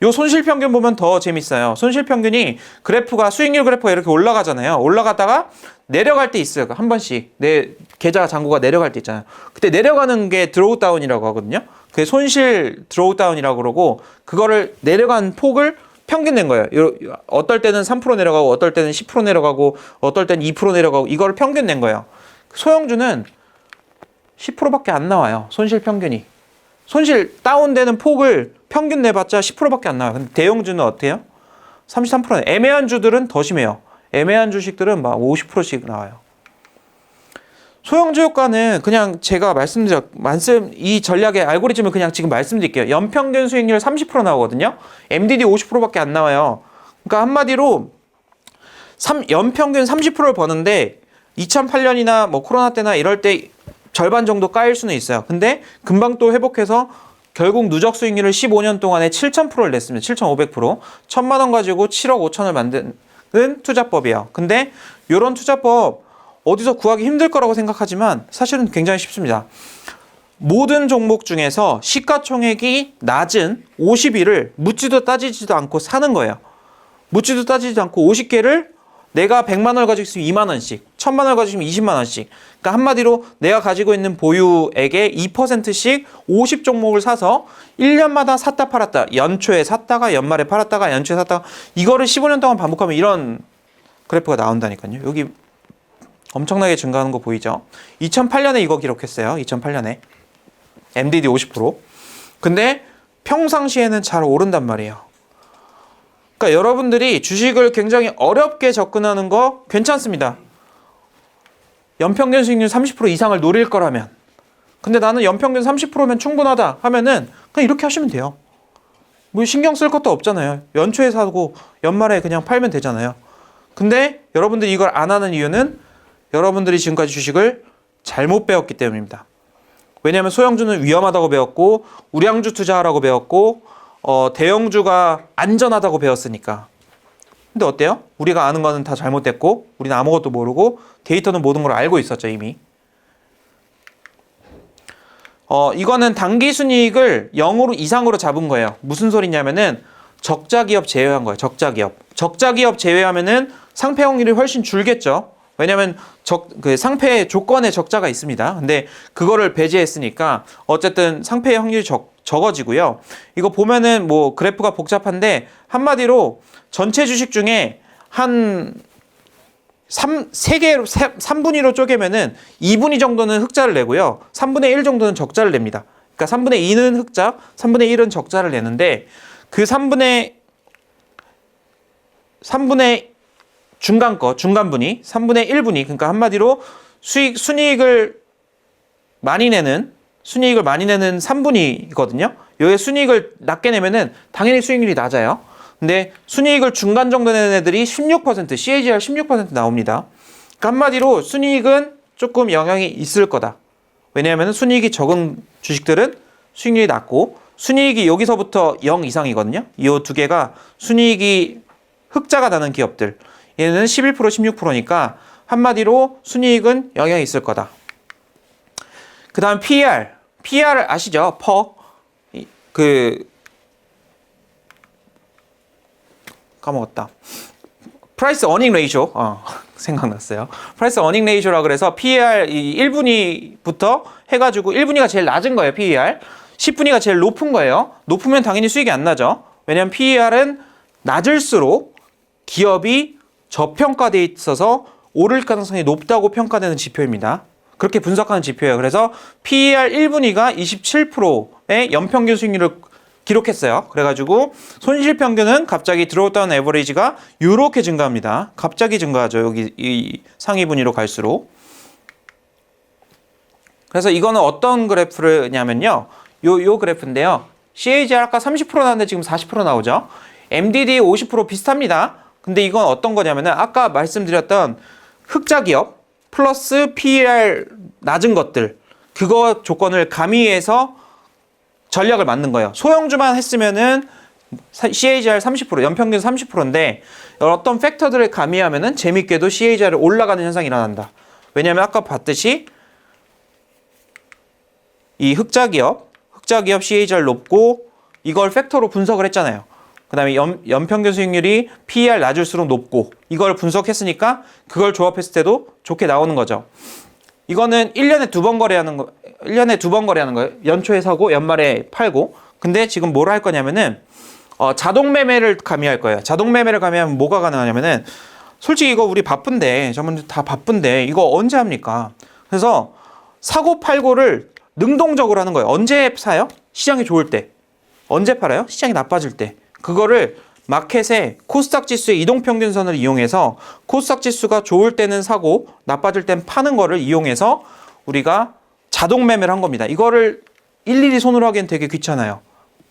요 손실평균 보면 더 재밌어요. 손실평균이 그래프가 수익률 그래프가 이렇게 올라가잖아요. 올라갔다가 내려갈 때 있어요. 한 번씩 내 계좌 잔고가 내려갈 때 있잖아요. 그때 내려가는 게 드로우 다운이라고 하거든요. 그게 손실 드로우 다운이라고 그러고, 그거를 내려간 폭을 평균 낸 거예요. 어떨 때는 3% 내려가고, 어떨 때는 10% 내려가고, 어떨 때는 2% 내려가고, 이거를 평균 낸 거예요. 소형주는 10%밖에 안 나와요. 손실 평균이. 손실 다운되는 폭을 평균 내봤자 10%밖에 안 나와요. 근데 대형주는 어때요? 33%. 애매한 주들은 더 심해요. 애매한 주식들은 막 50%씩 나와요. 소형주 효과는 그냥 제가 이 전략의 알고리즘을 그냥 지금 말씀드릴게요. 연평균 수익률 30% 나오거든요. MDD 50%밖에 안 나와요. 그러니까 한마디로 연평균 30%를 버는데 2008년이나 뭐 코로나 때나 이럴 때 절반 정도 까일 수는 있어요. 근데 금방 또 회복해서 결국 누적 수익률을 15년 동안에 7,000%를 냈습니다. 7,500%. 1,000만 원 가지고 7억 5천을 만드는 투자법이에요. 근데 이런 투자법 어디서 구하기 힘들 거라고 생각하지만 사실은 굉장히 쉽습니다. 모든 종목 중에서 시가총액이 낮은 50위를 묻지도 따지지도 않고 사는 거예요. 묻지도 따지지도 않고 50개를 내가 100만 원을 가지고 있으면 2만 원씩, 1000만 원을 가지고 있으면 20만 원씩. 그러니까 한마디로 내가 가지고 있는 보유액의 2%씩 50종목을 사서 1년마다 샀다 팔았다. 연초에 샀다가 연말에 팔았다가 연초에 샀다가, 이거를 15년 동안 반복하면 이런 그래프가 나온다니까요. 여기 엄청나게 증가하는 거 보이죠? 2008년에 이거 기록했어요. 2008년에. MDD 50%. 근데 평상시에는 잘 오른단 말이에요. 그러니까 여러분들이 주식을 굉장히 어렵게 접근하는 거 괜찮습니다. 연평균 수익률 30% 이상을 노릴 거라면. 근데 나는 연평균 30%면 충분하다 하면은 그냥 이렇게 하시면 돼요. 뭐 신경 쓸 것도 없잖아요. 연초에 사고 연말에 그냥 팔면 되잖아요. 근데 여러분들이 이걸 안 하는 이유는 여러분들이 지금까지 주식을 잘못 배웠기 때문입니다. 왜냐하면 소형주는 위험하다고 배웠고, 우량주 투자하라고 배웠고, 대형주가 안전하다고 배웠으니까. 근데 어때요? 우리가 아는 거는 다 잘못됐고, 우리는 아무것도 모르고, 데이터는 모든 걸 알고 있었죠, 이미. 이거는 당기 순이익을 0으로 이상으로 잡은 거예요. 무슨 소리냐면은 적자 기업 제외한 거예요. 적자 기업. 적자 기업 제외하면은 상패 확률이 훨씬 줄겠죠. 왜냐하면 그 상패 조건에 적자가 있습니다. 근데 그거를 배제했으니까 어쨌든 상패의 확률이 적어지고요. 이거 보면은 뭐 그래프가 복잡한데 한마디로 전체 주식 중에 한 3분위로 쪼개면은 2분위 정도는 흑자를 내고요. 3분의 1 정도는 적자를 냅니다. 그러니까 3분의 2는 흑자, 3분의 1은 적자를 내는데, 그 3분의 중간분위, 3분의 1분위, 그러니까 한마디로 순이익을 많이 내는 3분위거든요. 여기에 순이익을 낮게 내면은 당연히 수익률이 낮아요. 근데 순이익을 중간 정도 내는 애들이 16%, CAGR 16% 나옵니다. 그러니까 한마디로 순이익은 조금 영향이 있을 거다. 왜냐하면 순이익이 적은 주식들은 수익률이 낮고, 순이익이 여기서부터 0 이상이거든요. 이 두 개가 순이익이 흑자가 나는 기업들. 얘는 11%, 16%니까 한마디로 순이익은 영향이 있을 거다. 그 다음 PER. PER 아시죠? 까먹었다. Price Earning Ratio. 생각났어요. Price Earning Ratio라 그래서 PER 1분위부터 해가지고 1분위가 제일 낮은 거예요. PER. 10분위가 제일 높은 거예요. 높으면 당연히 수익이 안 나죠. 왜냐하면 PER은 낮을수록 기업이 저평가되어 있어서 오를 가능성이 높다고 평가되는 지표입니다. 그렇게 분석하는 지표예요. 그래서 PER 1분위가 27%의 연평균 수익률을 기록했어요. 그래가지고 손실평균은 갑자기 드로우다운 에버리지가 이렇게 증가합니다. 갑자기 증가하죠. 여기 이 상위 분위로 갈수록. 그래서 이거는 어떤 그래프냐면요. 요 그래프인데요. CAGR 아까 30% 나왔는데 지금 40% 나오죠. MDD 50% 비슷합니다. 근데 이건 어떤 거냐면은 아까 말씀드렸던 흑자 기업 플러스 PER 낮은 것들 그거 조건을 가미해서 전략을 만든 거예요. 소형주만 했으면은 CAGR 30% 연평균 30%인데 어떤 팩터들을 가미하면은 재밌게도 CAGR이 올라가는 현상이 일어난다. 왜냐하면 아까 봤듯이 이 흑자 기업 CAGR 높고 이걸 팩터로 분석을 했잖아요. 그 다음에 연평균 수익률이 PER 낮을수록 높고 이걸 분석했으니까 그걸 조합했을 때도 좋게 나오는 거죠. 이거는 1년에 두 번 거래하는 거예요. 연초에 사고 연말에 팔고. 근데 지금 뭘 할 거냐면은 자동 매매를 가미할 거예요. 자동 매매를 가미하면 뭐가 가능하냐면은 솔직히 이거 우리 바쁜데 저분들 다 바쁜데 이거 언제 합니까? 그래서 사고 팔고를 능동적으로 하는 거예요. 언제 사요? 시장이 좋을 때. 언제 팔아요? 시장이 나빠질 때. 그거를 마켓의 코스닥 지수의 이동평균선을 이용해서 코스닥 지수가 좋을 때는 사고 나빠질 땐 파는 거를 이용해서 우리가 자동 매매를 한 겁니다. 이거를 일일이 손으로 하기엔 되게 귀찮아요.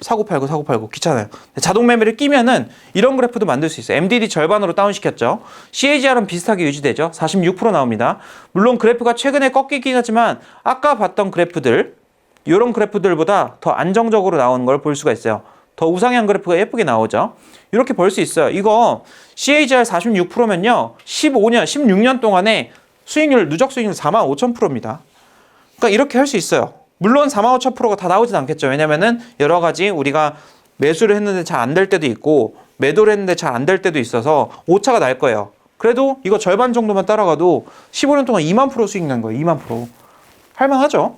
사고 팔고 귀찮아요. 자동 매매를 끼면은 이런 그래프도 만들 수 있어요. MDD 절반으로 다운시켰죠. CAGR은 비슷하게 유지되죠. 46% 나옵니다. 물론 그래프가 최근에 꺾이긴 하지만 아까 봤던 그래프들 이런 그래프들보다 더 안정적으로 나오는 걸 볼 수가 있어요. 더 우상향 그래프가 예쁘게 나오죠. 이렇게 볼 수 있어요. 이거 CAGR 46%면요. 16년 동안에 수익률, 누적 수익률 45,000%입니다. 그러니까 이렇게 할 수 있어요. 물론 45,000%가 다 나오진 않겠죠. 왜냐면은 여러 가지 우리가 매수를 했는데 잘 안 될 때도 있고 매도를 했는데 잘 안 될 때도 있어서 오차가 날 거예요. 그래도 이거 절반 정도만 따라가도 15년 동안 2만% 수익 난 거예요. 2만%. 할만하죠.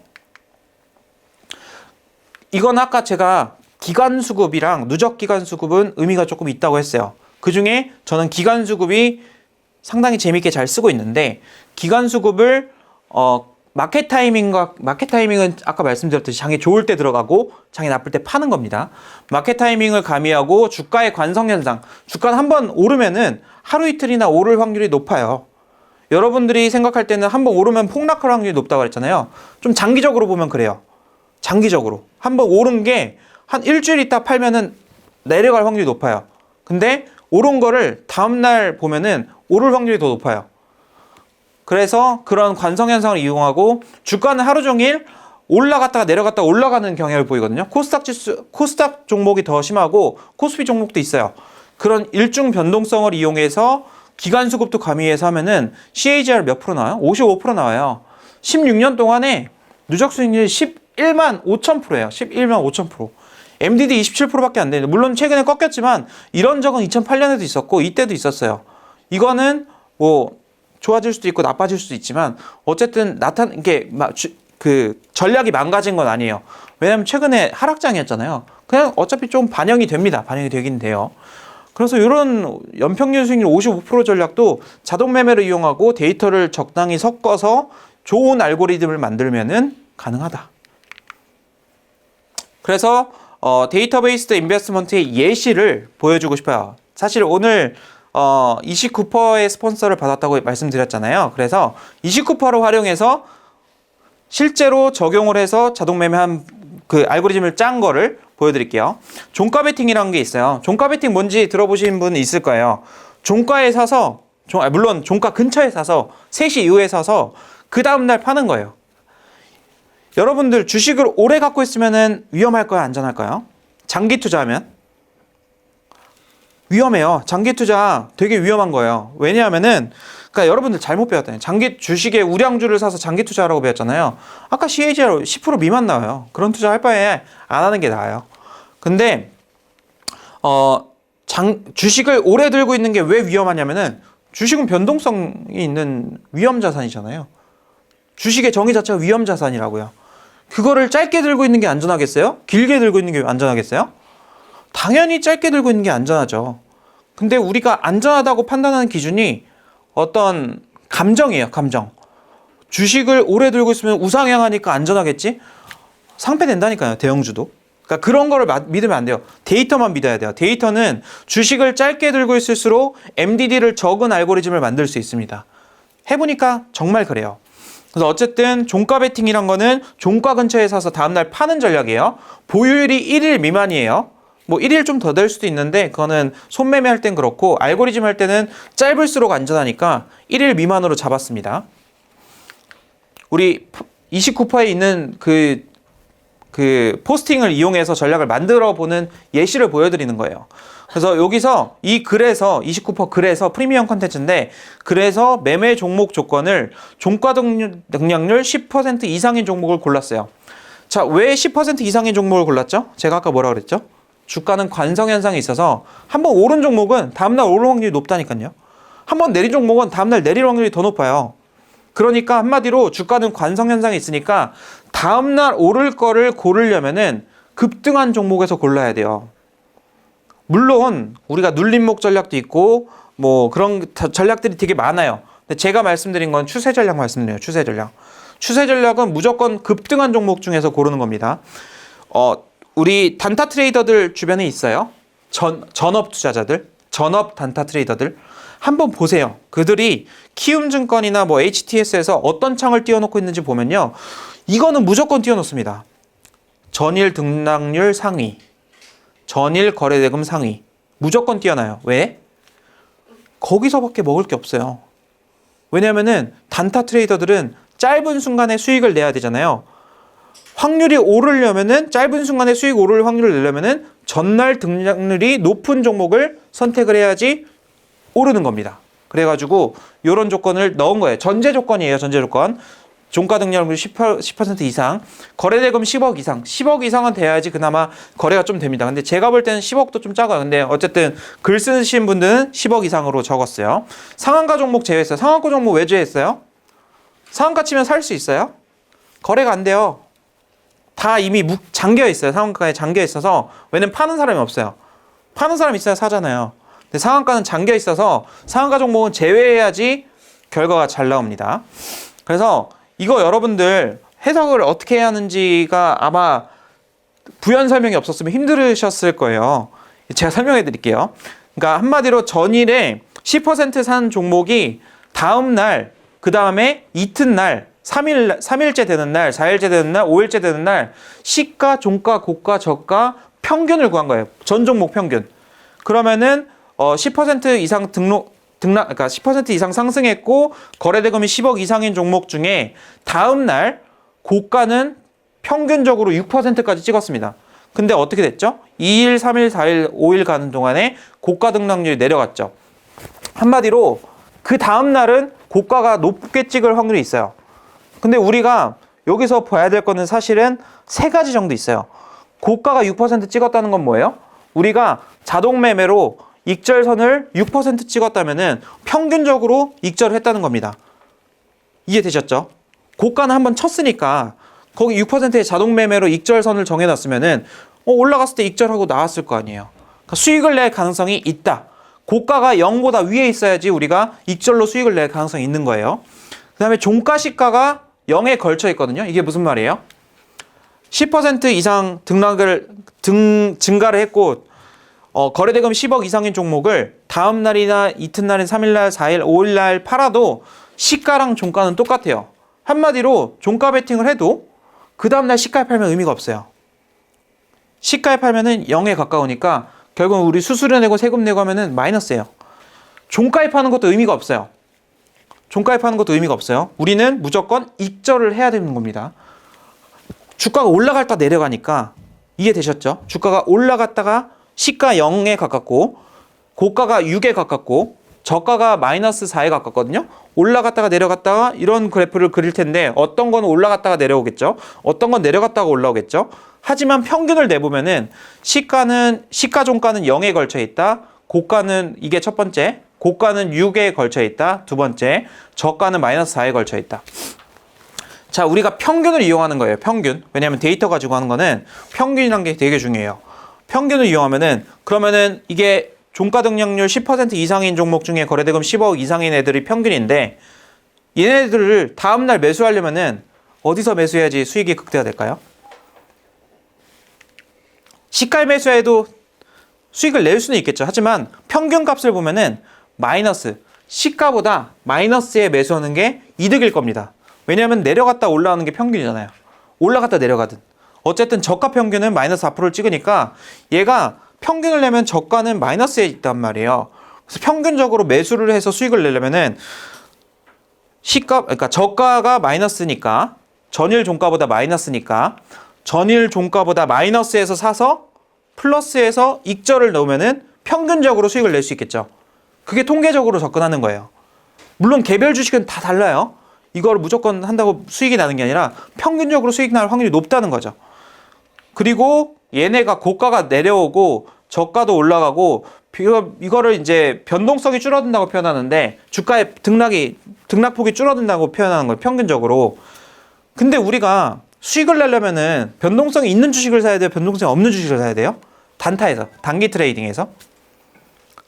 이건 아까 제가 기간수급이랑 누적기간수급은 의미가 조금 있다고 했어요. 그 중에 저는 기간수급이 상당히 재밌게 잘 쓰고 있는데 기간수급을 마켓 타이밍은 아까 말씀드렸듯이 장이 좋을 때 들어가고 장이 나쁠 때 파는 겁니다. 마켓 타이밍을 가미하고 주가의 관성현상. 주가는 한번 오르면은 하루 이틀이나 오를 확률이 높아요. 여러분들이 생각할 때는 한번 오르면 폭락할 확률이 높다고 그랬잖아요. 좀 장기적으로 보면 그래요. 장기적으로. 한번 오른 게 한 일주일 있다 팔면은 내려갈 확률이 높아요. 근데 오른 거를 다음날 보면은 오를 확률이 더 높아요. 그래서 그런 관성현상을 이용하고 주가는 하루 종일 올라갔다가 내려갔다가 올라가는 경향을 보이거든요. 코스닥 종목이 더 심하고 코스피 종목도 있어요. 그런 일중 변동성을 이용해서 기간수급도 가미해서 하면은 CAGR 몇 프로 나와요? 55% 나와요. 16년 동안에 누적 수익률이 11만 5천%예요. 11만 5천%. MDD 27%밖에 안 되는데 물론 최근에 꺾였지만 이런 적은 2008년에도 있었고 이때도 있었어요. 이거는 뭐 좋아질 수도 있고 나빠질 수도 있지만 어쨌든 이게 그 전략이 망가진 건 아니에요. 왜냐면 최근에 하락장이었잖아요. 그냥 어차피 좀 반영이 됩니다. 반영이 되긴 돼요. 그래서 이런 연평균 수익률 55% 전략도 자동 매매를 이용하고 데이터를 적당히 섞어서 좋은 알고리즘을 만들면은 가능하다. 그래서 데이터베이스드 인베스트먼트의 예시를 보여주고 싶어요. 사실 오늘 29%의 스폰서를 받았다고 말씀드렸잖아요. 그래서 29%를 활용해서 실제로 적용을 해서 자동 매매한 그 알고리즘을 짠 거를 보여드릴게요. 종가 베팅이라는 게 있어요. 종가 베팅 뭔지 들어보신 분 있을 거예요. 종가에 사서 물론 종가 근처에 사서 3시 이후에 사서 그 다음날 파는 거예요. 여러분들 주식을 오래 갖고 있으면 위험할까요? 안전할까요? 장기 투자하면? 위험해요. 장기 투자 되게 위험한 거예요. 왜냐하면은, 그러니까 여러분들 잘못 배웠다니. 주식에 우량주를 사서 장기 투자하라고 배웠잖아요. 아까 CAGR 10% 미만 나와요. 그런 투자 할 바에 안 하는 게 나아요. 근데, 주식을 오래 들고 있는 게 왜 위험하냐면은, 주식은 변동성이 있는 위험 자산이잖아요. 주식의 정의 자체가 위험 자산이라고요. 그거를 짧게 들고 있는 게 안전하겠어요? 길게 들고 있는 게 안전하겠어요? 당연히 짧게 들고 있는 게 안전하죠. 근데 우리가 안전하다고 판단하는 기준이 어떤 감정이에요, 감정. 주식을 오래 들고 있으면 우상향하니까 안전하겠지? 상폐된다니까요, 대형주도. 그러니까 그런 거를 믿으면 안 돼요. 데이터만 믿어야 돼요. 데이터는 주식을 짧게 들고 있을수록 MDD를 적은 알고리즘을 만들 수 있습니다. 해보니까 정말 그래요. 그래서 어쨌든 종가 베팅이란 거는 종가 근처에 사서 다음날 파는 전략이에요. 보유율이 1일 미만이에요. 뭐 1일 좀 더 될 수도 있는데 그거는 손매매 할 땐 그렇고 알고리즘 할 때는 짧을수록 안전하니까 1일 미만으로 잡았습니다. 우리 29%에 있는 그 포스팅을 이용해서 전략을 만들어 보는 예시를 보여드리는 거예요. 그래서 여기서 이 글에서 29% 글에서 프리미엄 컨텐츠인데 그래서 매매 종목 조건을 종가 등락률 10% 이상인 종목을 골랐어요. 자, 왜 10% 이상인 종목을 골랐죠? 제가 아까 뭐라 그랬죠? 주가는 관성 현상이 있어서 한번 오른 종목은 다음날 오를 확률이 높다니까요. 한번 내린 종목은 다음날 내릴 확률이 더 높아요. 그러니까 한마디로 주가는 관성 현상이 있으니까 다음날 오를 거를 고르려면은 급등한 종목에서 골라야 돼요. 물론 우리가 눌림목 전략도 있고 뭐 그런 전략들이 되게 많아요. 근데 제가 말씀드린 건 추세 전략 말씀드려요. 추세 전략. 추세 전략은 무조건 급등한 종목 중에서 고르는 겁니다. 우리 단타 트레이더들 주변에 있어요. 전업 투자자들, 전업 단타 트레이더들. 한번 보세요. 그들이 키움증권이나 뭐 HTS에서 어떤 창을 띄워놓고 있는지 보면요. 이거는 무조건 띄워놓습니다. 전일 등락률 상위, 전일 거래대금 상위. 무조건 띄워놔요. 왜? 거기서밖에 먹을 게 없어요. 왜냐면은 단타 트레이더들은 짧은 순간에 수익을 내야 되잖아요. 확률이 오르려면은 짧은 순간에 수익 오를 확률을 내려면은 전날 등락률이 높은 종목을 선택을 해야지 오르는 겁니다. 그래가지고 이런 조건을 넣은 거예요. 전제 조건이에요. 전제 조건. 종가 등락률 10% 이상, 거래대금 10억 이상. 10억 이상은 돼야지 그나마 거래가 좀 됩니다. 근데 제가 볼 때는 10억도 좀 작아요. 근데 어쨌든 글 쓰신 분들은 10억 이상으로 적었어요. 상한가 종목 제외했어요. 상한가 종목 왜 제외했어요? 상한가 치면 살 수 있어요? 거래가 안 돼요. 다 이미 잠겨 있어요. 상한가에 잠겨 있어서. 왜냐면 파는 사람이 없어요. 파는 사람이 있어야 사잖아요. 근데 상한가는 잠겨 있어서 상한가 종목은 제외해야지 결과가 잘 나옵니다. 그래서 이거 여러분들 해석을 어떻게 해야 하는지가 아마 부연 설명이 없었으면 힘들으셨을 거예요. 제가 설명해 드릴게요. 그러니까 한마디로 전일에 10% 산 종목이 다음날, 그 다음에 이튿날, 3일째 되는 날, 4일째 되는 날, 5일째 되는 날 시가, 종가, 고가, 저가 평균을 구한 거예요. 전 종목 평균. 그러면은 10% 이상 그러니까 10% 이상 상승했고 거래대금이 10억 이상인 종목 중에 다음날 고가는 평균적으로 6%까지 찍었습니다. 근데 어떻게 됐죠? 2일, 3일, 4일, 5일 가는 동안에 고가 등락률이 내려갔죠. 한마디로 그 다음날은 고가가 높게 찍을 확률이 있어요. 근데 우리가 여기서 봐야 될 거는 사실은 세 가지 정도 있어요. 고가가 6% 찍었다는 건 뭐예요? 우리가 자동 매매로 익절선을 6% 찍었다면은 평균적으로 익절을 했다는 겁니다. 이해되셨죠? 고가는 한번 쳤으니까 거기 6%의 자동 매매로 익절선을 정해놨으면은 올라갔을 때 익절하고 나왔을 거 아니에요. 그러니까 수익을 낼 가능성이 있다. 고가가 0보다 위에 있어야지 우리가 익절로 수익을 낼 가능성이 있는 거예요. 그 다음에 종가 시가가 0에 걸쳐 있거든요. 이게 무슨 말이에요? 10% 이상 증가를 했고 거래대금 10억 이상인 종목을 다음날이나 이튿날인 3일날, 4일, 5일날 팔아도 시가랑 종가는 똑같아요. 한마디로 종가 베팅을 해도 그 다음날 시가에 팔면 의미가 없어요. 시가에 팔면은 0에 가까우니까 결국 우리 수수료 내고 세금 내고 하면은 마이너스예요. 종가에 파는 것도 의미가 없어요. 종가에 파는 것도 의미가 없어요. 우리는 무조건 익절을 해야 되는 겁니다. 주가가 올라갔다 내려가니까 이해되셨죠? 주가가 올라갔다가 시가 0에 가깝고 고가가 6에 가깝고 저가가 마이너스 4에 가깝거든요. 올라갔다가 내려갔다가 이런 그래프를 그릴 텐데 어떤 건 올라갔다가 내려오겠죠. 어떤 건 내려갔다가 올라오겠죠. 하지만 평균을 내보면은 시가 종가는 0에 걸쳐 있다. 고가는 이게 첫 번째. 고가는 6에 걸쳐 있다. 두 번째. 저가는 마이너스 4에 걸쳐 있다. 자, 우리가 평균을 이용하는 거예요. 평균. 왜냐하면 데이터 가지고 하는 거는 평균이라는 게 되게 중요해요. 평균을 이용하면은 그러면은 이게 종가 등락률 10% 이상인 종목 중에 거래대금 10억 이상인 애들이 평균인데 얘네들을 다음날 매수하려면은 어디서 매수해야지 수익이 극대화될까요? 시가에 매수해도 수익을 낼 수는 있겠죠. 하지만 평균 값을 보면은 마이너스, 시가보다 마이너스에 매수하는 게 이득일 겁니다. 왜냐하면 내려갔다 올라오는 게 평균이잖아요. 올라갔다 내려가든. 어쨌든 저가 평균은 마이너스 4%를 찍으니까 얘가 평균을 내면 저가는 마이너스에 있단 말이에요. 그래서 평균적으로 매수를 해서 수익을 내려면은 그러니까 저가가 마이너스니까 전일 종가보다 마이너스니까 전일 종가보다 마이너스에서 사서 플러스에서 익절을 넣으면은 평균적으로 수익을 낼 수 있겠죠. 그게 통계적으로 접근하는 거예요. 물론 개별 주식은 다 달라요. 이걸 무조건 한다고 수익이 나는 게 아니라 평균적으로 수익 날 확률이 높다는 거죠. 그리고 얘네가 고가가 내려오고 저가도 올라가고 이거를 이제 변동성이 줄어든다고 표현하는데 주가의 등락폭이 줄어든다고 표현하는 걸 평균적으로. 근데 우리가 수익을 내려면은 변동성이 있는 주식을 사야 돼요? 변동성이 없는 주식을 사야 돼요? 단타에서, 단기 트레이딩에서?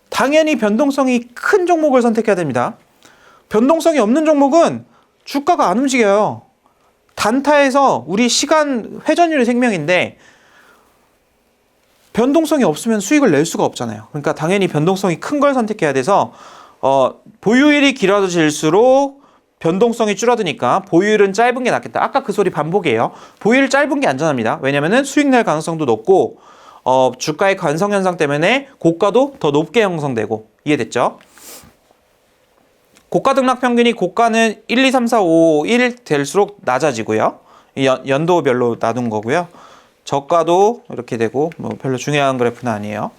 당연히 변동성이 큰 종목을 선택해야 됩니다. 변동성이 없는 종목은 주가가 안 움직여요. 단타에서 우리 시간 회전율이 생명인데 변동성이 없으면 수익을 낼 수가 없잖아요. 그러니까 당연히 변동성이 큰 걸 선택해야 돼서 보유일이 길어질수록 변동성이 줄어드니까 보유일은 짧은 게 낫겠다. 아까 그 소리 반복이에요. 보유일 짧은 게 안전합니다. 왜냐면은 수익 낼 가능성도 높고 주가의 관성 현상 때문에 고가도 더 높게 형성되고. 이해됐죠? 고가 등락 평균이 고가는 1, 2, 3, 4, 5, 1 될수록 낮아지고요. 연도별로 나눈 거고요. 저가도 이렇게 되고 뭐 별로 중요한 그래프는 아니에요.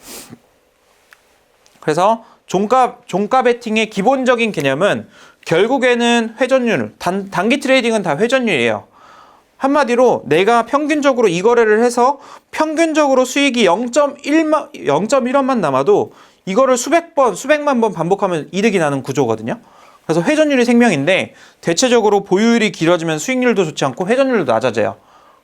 그래서 종가 베팅의 기본적인 개념은 결국에는 회전율, 단기 트레이딩은 다 회전율이에요. 한마디로 내가 평균적으로 이 거래를 해서 평균적으로 수익이 0.1원만 남아도 이거를 수백만 번 반복하면 이득이 나는 구조거든요. 그래서 회전율이 생명인데 대체적으로 보유율이 길어지면 수익률도 좋지 않고 회전율도 낮아져요.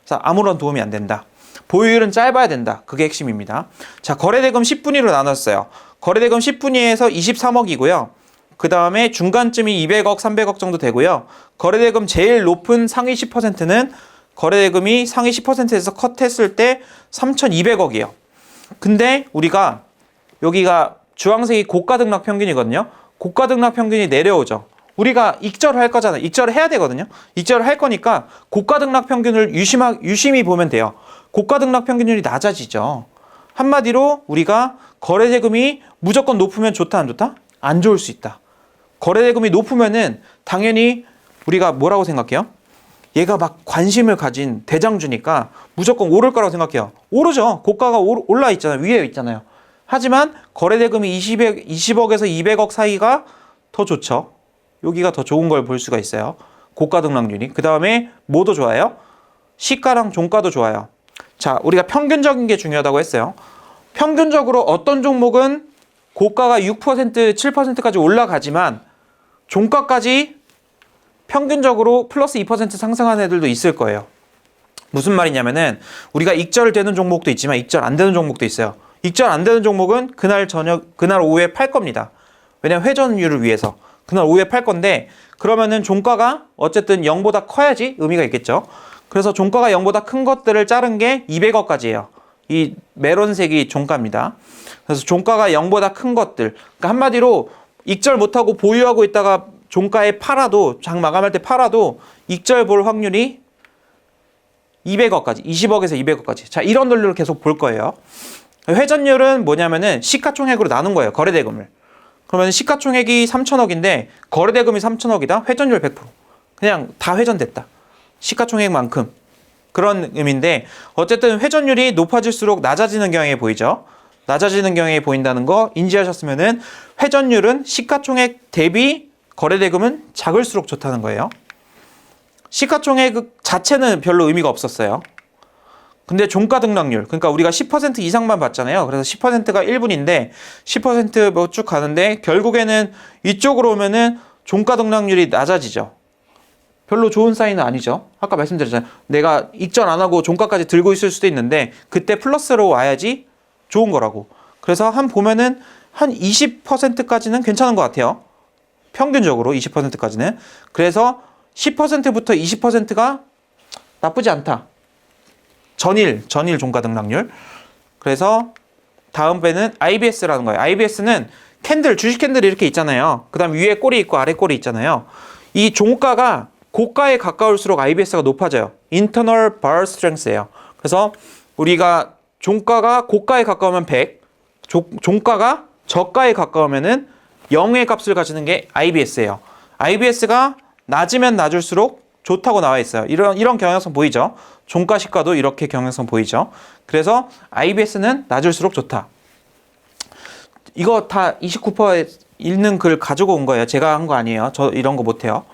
그래서 아무런 도움이 안 된다. 보유율은 짧아야 된다. 그게 핵심입니다. 자, 거래대금 10분위로 나눴어요. 거래대금 10분위에서 23억이고요. 그 다음에 중간쯤이 200억, 300억 정도 되고요. 거래대금 제일 높은 상위 10%는 거래대금이 상위 10%에서 컷했을 때 3,200억이에요. 근데 우리가 여기가 주황색이 고가 등락 평균이거든요. 고가 등락 평균이 내려오죠. 우리가 익절을 할 거잖아요. 익절을 해야 되거든요. 익절을 할 거니까 고가 등락 평균을 유심히 보면 돼요. 고가 등락 평균율이 낮아지죠. 한마디로 우리가 거래대금이 무조건 높으면 좋다 안 좋다? 안 좋을 수 있다. 거래대금이 높으면은 당연히 우리가 뭐라고 생각해요? 얘가 막 관심을 가진 대장주니까 무조건 오를 거라고 생각해요. 오르죠. 고가가 올라 있잖아요. 위에 있잖아요. 하지만 거래대금이 20억에서 200억 사이가 더 좋죠. 여기가 더 좋은 걸 볼 수가 있어요. 고가 등락률이. 그 다음에 뭐도 좋아요? 시가랑 종가도 좋아요. 자, 우리가 평균적인 게 중요하다고 했어요. 평균적으로 어떤 종목은 고가가 6%, 7%까지 올라가지만 종가까지 평균적으로 플러스 2% 상승하는 애들도 있을 거예요. 무슨 말이냐면은 우리가 익절 되는 종목도 있지만 익절 안 되는 종목도 있어요. 익절 안 되는 종목은 그날 오후에 팔 겁니다. 왜냐면 회전율을 위해서. 그날 오후에 팔 건데 그러면은 종가가 어쨌든 0보다 커야지 의미가 있겠죠. 그래서 종가가 0보다 큰 것들을 자른 게 200억까지예요. 이 메론색이 종가입니다. 그래서 종가가 0보다 큰 것들. 그러니까 한마디로 익절 못하고 보유하고 있다가 종가에 팔아도 장 마감할 때 팔아도 익절 볼 확률이 200억까지, 20억에서 200억까지. 자, 이런 논리를 계속 볼 거예요. 회전율은 뭐냐면은 시가총액으로 나눈 거예요. 거래대금을. 그러면 시가총액이 3천억인데 거래대금이 3천억이다. 회전율 100%. 그냥 다 회전됐다. 시가총액만큼. 그런 의미인데 어쨌든 회전율이 높아질수록 낮아지는 경향이 보이죠. 낮아지는 경향이 보인다는 거 인지하셨으면은 회전율은 시가총액 대비 거래대금은 작을수록 좋다는 거예요. 시가총액 자체는 별로 의미가 없었어요. 근데 종가 등락률, 그러니까 우리가 10% 이상만 봤잖아요. 그래서 10%가 1분인데 10% 뭐 쭉 가는데 결국에는 이쪽으로 오면은 종가 등락률이 낮아지죠. 별로 좋은 사인은 아니죠. 아까 말씀드렸잖아요. 내가 익절 안 하고 종가까지 들고 있을 수도 있는데 그때 플러스로 와야지 좋은 거라고. 그래서 보면은 한 20%까지는 괜찮은 것 같아요. 평균적으로 20%까지는. 그래서 10%부터 20%가 나쁘지 않다. 전일 종가 등락률. 그래서 다음 배는 IBS라는 거예요. IBS는 주식 캔들이 이렇게 있잖아요. 그 다음 위에 꼬리 있고 아래 꼬리 있잖아요. 이 종가가 고가에 가까울수록 IBS가 높아져요. Internal Bar Strength예요. 그래서 우리가 종가가 고가에 가까우면 100, 종가가 저가에 가까우면은 0의 값을 가지는 게 IBS예요. IBS가 낮으면 낮을수록 좋다고 나와 있어요. 이런 경향성 보이죠? 종가 시가도 이렇게 경향성 보이죠? 그래서 IBS는 낮을수록 좋다. 이거 다 29%에 읽는 글 가지고 온 거예요. 제가 한 거 아니에요. 저 이런 거 못해요.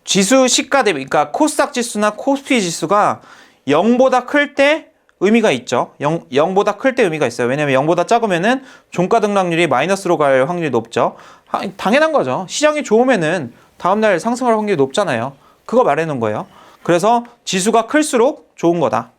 지수 시가 대비, 그러니까 코스닥 지수나 코스피 지수가 0보다 클 때 의미가 있죠. 0보다 클 때 의미가 있어요. 왜냐면 0보다 작으면은 종가 등락률이 마이너스로 갈 확률이 높죠. 당연한 거죠. 시장이 좋으면은 다음날 상승할 확률이 높잖아요. 그거 말해놓은 거예요. 그래서 지수가 클수록 좋은 거다.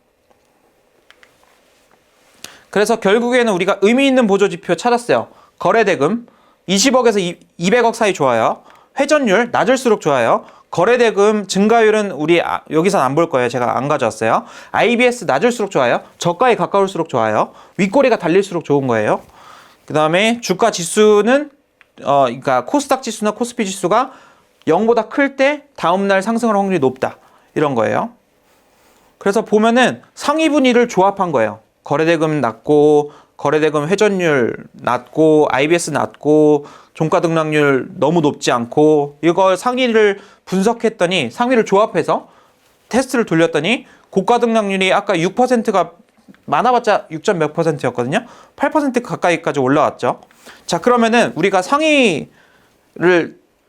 그래서 결국에는 우리가 의미 있는 보조지표 찾았어요. 거래대금 20억에서 200억 사이 좋아요. 회전율 낮을수록 좋아요. 거래대금 증가율은 우리 여기선 안 볼 거예요. 제가 안 가져왔어요. IBS 낮을수록 좋아요. 저가에 가까울수록 좋아요. 윗꼬리가 달릴수록 좋은 거예요. 그 다음에 주가 지수는 그러니까 코스닥 지수나 코스피 지수가 0보다 클 때 다음날 상승할 확률이 높다. 이런 거예요. 그래서 보면은 상위 분위를 조합한 거예요. 거래대금 낮고 거래대금 회전율 낮고 IBS 낮고 종가 등락률 너무 높지 않고 이걸 상위를 분석했더니 상위를 조합해서 테스트를 돌렸더니 고가 등락률이 아까 6%가 많아봤자 6. 몇 %였거든요. 8% 가까이까지 올라왔죠. 자, 그러면은 우리가 상위를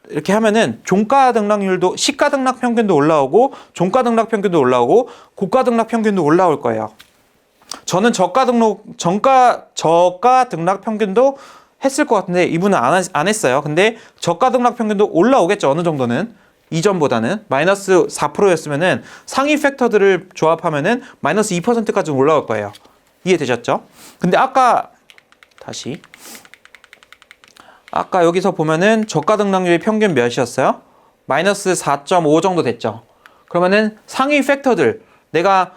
이렇게 하면은 종가 등락률도 시가 등락 평균도 올라오고 종가 등락 평균도 올라오고 고가 등락 평균도 올라올 거예요. 저는 저가 등락 평균도 했을 것 같은데 이분은 안 했어요. 근데 저가 등락 평균도 올라오겠죠. 어느 정도는. 이전보다는 마이너스 4%였으면은 상위 팩터들을 조합하면은 마이너스 2%까지 올라올 거예요. 이해되셨죠? 근데 아까 여기서 보면은 저가 등락률이 평균 몇이었어요? 마이너스 4.5 정도 됐죠. 그러면은 상위 팩터들 내가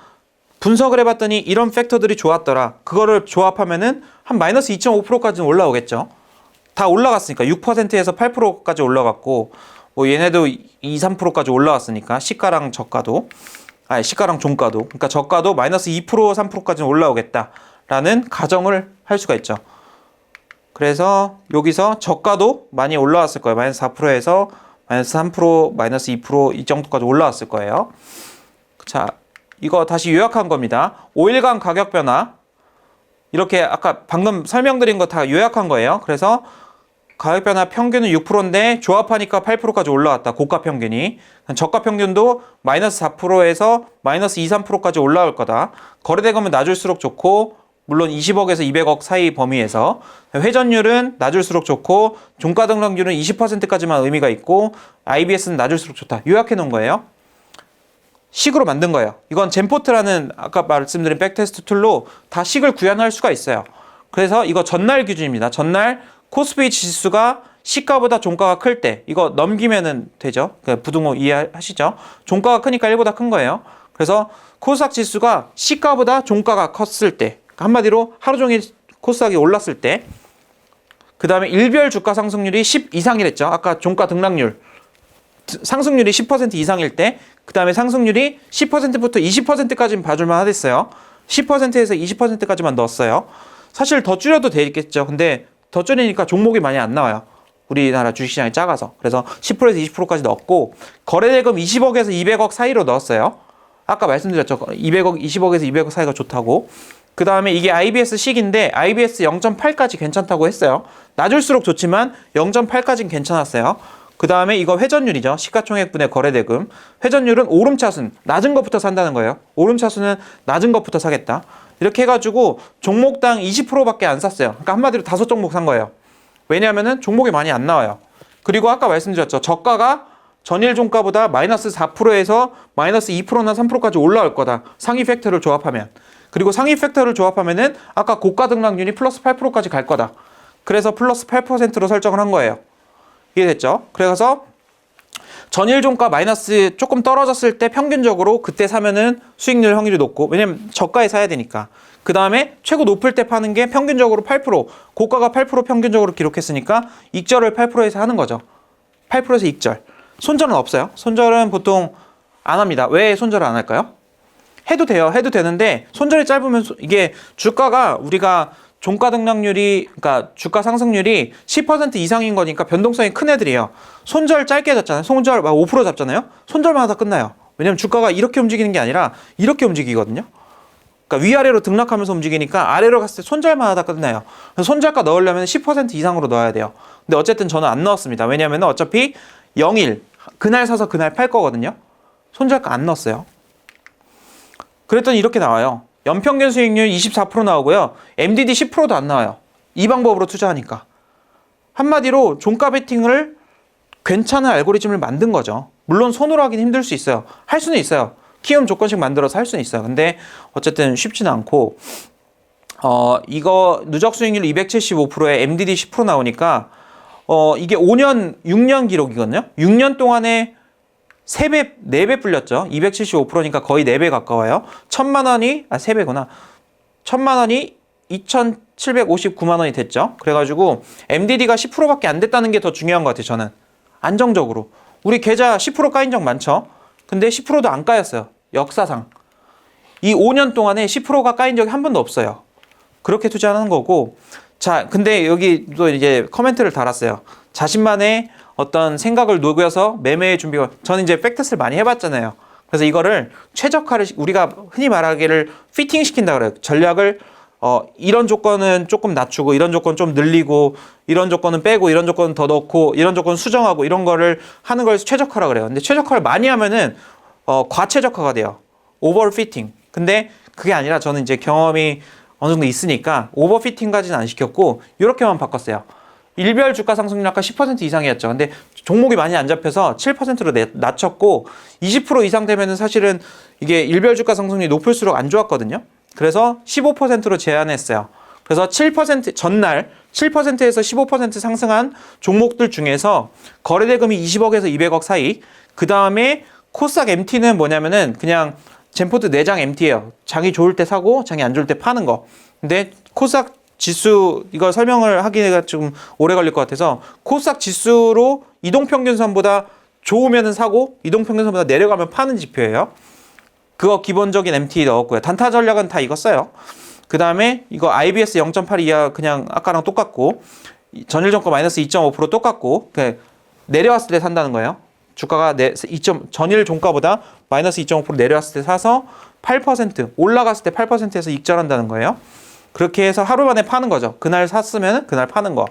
분석을 해봤더니 이런 팩터들이 좋았더라. 그거를 조합하면은 한 마이너스 2.5%까지는 올라오겠죠. 다 올라갔으니까 6%에서 8%까지 올라갔고 뭐 얘네도 2, 3%까지 올라왔으니까 시가랑 종가도 그러니까 저가도 마이너스 2%, 3%까지는 올라오겠다라는 가정을 할 수가 있죠. 그래서 여기서 저가도 많이 올라왔을 거예요. 마이너스 4%에서 마이너스 3%, 마이너스 2% 이 정도까지 올라왔을 거예요. 자, 이거 다시 요약한 겁니다. 5일간 가격 변화 이렇게 아까 방금 설명드린 거 다 요약한 거예요. 그래서 가격 변화 평균은 6%인데 조합하니까 8%까지 올라왔다. 고가 평균이. 저가 평균도 마이너스 4%에서 마이너스 2, 3%까지 올라올 거다. 거래대금은 낮을수록 좋고 물론 20억에서 200억 사이 범위에서 회전율은 낮을수록 좋고 종가 등락률은 20%까지만 의미가 있고 IBS는 낮을수록 좋다. 요약해 놓은 거예요. 식으로 만든 거예요. 이건 젠포트라는 아까 말씀드린 백테스트 툴로 다 식을 구현할 수가 있어요. 그래서 이거 전날 기준입니다. 전날 코스피 지수가 시가보다 종가가 클 때 이거 넘기면은 되죠. 부등호 이해하시죠? 종가가 크니까 1보다 큰 거예요. 그래서 코스닥 지수가 시가보다 종가가 컸을 때 한마디로 하루 종일 코스닥이 올랐을 때 그 다음에 일별 주가 상승률이 10 이상이랬죠. 아까 종가 등락률 상승률이 10% 이상일 때 그 다음에 상승률이 10%부터 20%까지는 봐줄만 하겠어요. 10%에서 20%까지만 넣었어요. 사실 더 줄여도 되겠죠. 근데 더 줄이니까 종목이 많이 안 나와요. 우리나라 주식시장이 작아서. 그래서 10%에서 20%까지 넣었고 거래대금 20억에서 200억 사이로 넣었어요. 아까 말씀드렸죠. 20억에서 200억 사이가 좋다고. 그 다음에 이게 IBS식인데 IBS 0.8까지 괜찮다고 했어요. 낮을수록 좋지만 0.8까지는 괜찮았어요. 그 다음에 이거 회전율이죠. 시가총액분의 거래대금. 회전율은 오름차순, 낮은 것부터 산다는 거예요. 오름차순은 낮은 것부터 사겠다. 이렇게 해가지고 종목당 20%밖에 안 샀어요. 그러니까 한마디로 5종목 산 거예요. 왜냐하면은 종목이 많이 안 나와요. 그리고 아까 말씀드렸죠. 저가가 전일 종가보다 마이너스 4%에서 마이너스 2%나 3%까지 올라올 거다. 상위 팩터를 조합하면. 그리고 상위 팩터를 조합하면은 아까 고가 등락률이 플러스 8%까지 갈 거다. 그래서 플러스 8%로 설정을 한 거예요. 이해됐죠? 그래서 전일 종가 마이너스 조금 떨어졌을 때 평균적으로 그때 사면은 수익률 확률이 높고, 왜냐면 저가에 사야 되니까. 그 다음에 최고 높을 때 파는 게 평균적으로 8%, 고가가 8% 평균적으로 기록했으니까 익절을 8%에서 하는 거죠. 8%에서 익절. 손절은 없어요. 손절은 보통 안 합니다. 왜 손절을 안 할까요? 해도 돼요. 해도 되는데 손절이 짧으면 이게 주가가 우리가 종가 등락률이, 그러니까 주가 상승률이 10% 이상인 거니까 변동성이 큰 애들이에요. 손절 짧게 잡잖아요. 손절 막 5% 잡잖아요. 손절만 하다 끝나요. 왜냐면 주가가 이렇게 움직이는 게 아니라 이렇게 움직이거든요. 그러니까 위아래로 등락하면서 움직이니까 아래로 갔을 때 손절만 하다 끝나요. 그래서 손절가 넣으려면 10% 이상으로 넣어야 돼요. 근데 어쨌든 저는 안 넣었습니다. 왜냐면 어차피 0일 그날 사서 그날 팔 거거든요. 손절가 안 넣었어요. 그랬더니 이렇게 나와요. 연평균 수익률 24% 나오고요. MDD 10%도 안 나와요. 이 방법으로 투자하니까. 한마디로 종가 베팅을 괜찮은 알고리즘을 만든 거죠. 물론 손으로 하긴 힘들 수 있어요. 할 수는 있어요. 키움 조건식 만들어서 할 수는 있어요. 근데 어쨌든 쉽지는 않고, 이거 누적 수익률 275%에 MDD 10% 나오니까 이게 5년, 6년 기록이거든요. 6년 동안에 3배, 4배 불렸죠. 275%니까 거의 4배 가까워요. 1,000만 원이, 3배구나. 1,000만 원이 2,759만 원이 됐죠. 그래가지고 MDD가 10%밖에 안 됐다는 게 더 중요한 것 같아요, 저는. 안정적으로. 우리 계좌 10% 까인 적 많죠. 근데 10%도 안 까였어요. 역사상. 이 5년 동안에 10%가 까인 적이 한 번도 없어요. 그렇게 투자하는 거고. 자, 근데 여기 또 이제 코멘트를 달았어요. 자신만의 어떤 생각을 녹여서 매매의 준비가, 저는 이제 백테스트를 많이 해봤잖아요. 그래서 이거를 최적화를, 우리가 흔히 말하기를 피팅 시킨다 그래요. 전략을 이런 조건은 조금 낮추고, 이런 조건 좀 늘리고, 이런 조건은 빼고, 이런 조건은 더 넣고, 이런 조건 수정하고, 이런 거를 하는 걸 최적화라 그래요. 근데 최적화를 많이 하면은 과최적화가 돼요. 오버 피팅. 근데 그게 아니라 저는 이제 경험이 어느 정도 있으니까 오버 피팅까지는 안 시켰고, 이렇게만 바꿨어요. 일별 주가 상승률 아까 10% 이상이었죠. 근데 종목이 많이 안 잡혀서 7%로 낮췄고, 20% 이상 되면은 사실은 이게 일별 주가 상승률이 높을수록 안 좋았거든요. 그래서 15%로 제한했어요. 그래서 7% 전날 7%에서 15% 상승한 종목들 중에서 거래대금이 20억에서 200억 사이. 그 다음에 코스닥 MT는 뭐냐면은 그냥 젠포트 4장 MT예요. 장이 좋을 때 사고 장이 안 좋을 때 파는 거. 근데 코스닥 지수, 이거 설명을 하기가 좀 오래 걸릴 것 같아서, 코스닥 지수로 이동평균선보다 좋으면 사고 이동평균선보다 내려가면 파는 지표예요. 그거 기본적인 MT 넣었고요. 단타 전략은 다 이거 써요. 그 다음에 이거 IBS 0.8 이하 그냥 아까랑 똑같고, 전일 종가 마이너스 2.5% 똑같고, 내려왔을 때 산다는 거예요. 주가가 전일 종가보다 마이너스 2.5% 내려왔을 때 사서 8%, 올라갔을 때 8%에서 익절한다는 거예요. 그렇게 해서 하루 만에 파는 거죠. 그날 샀으면 그날 파는 거.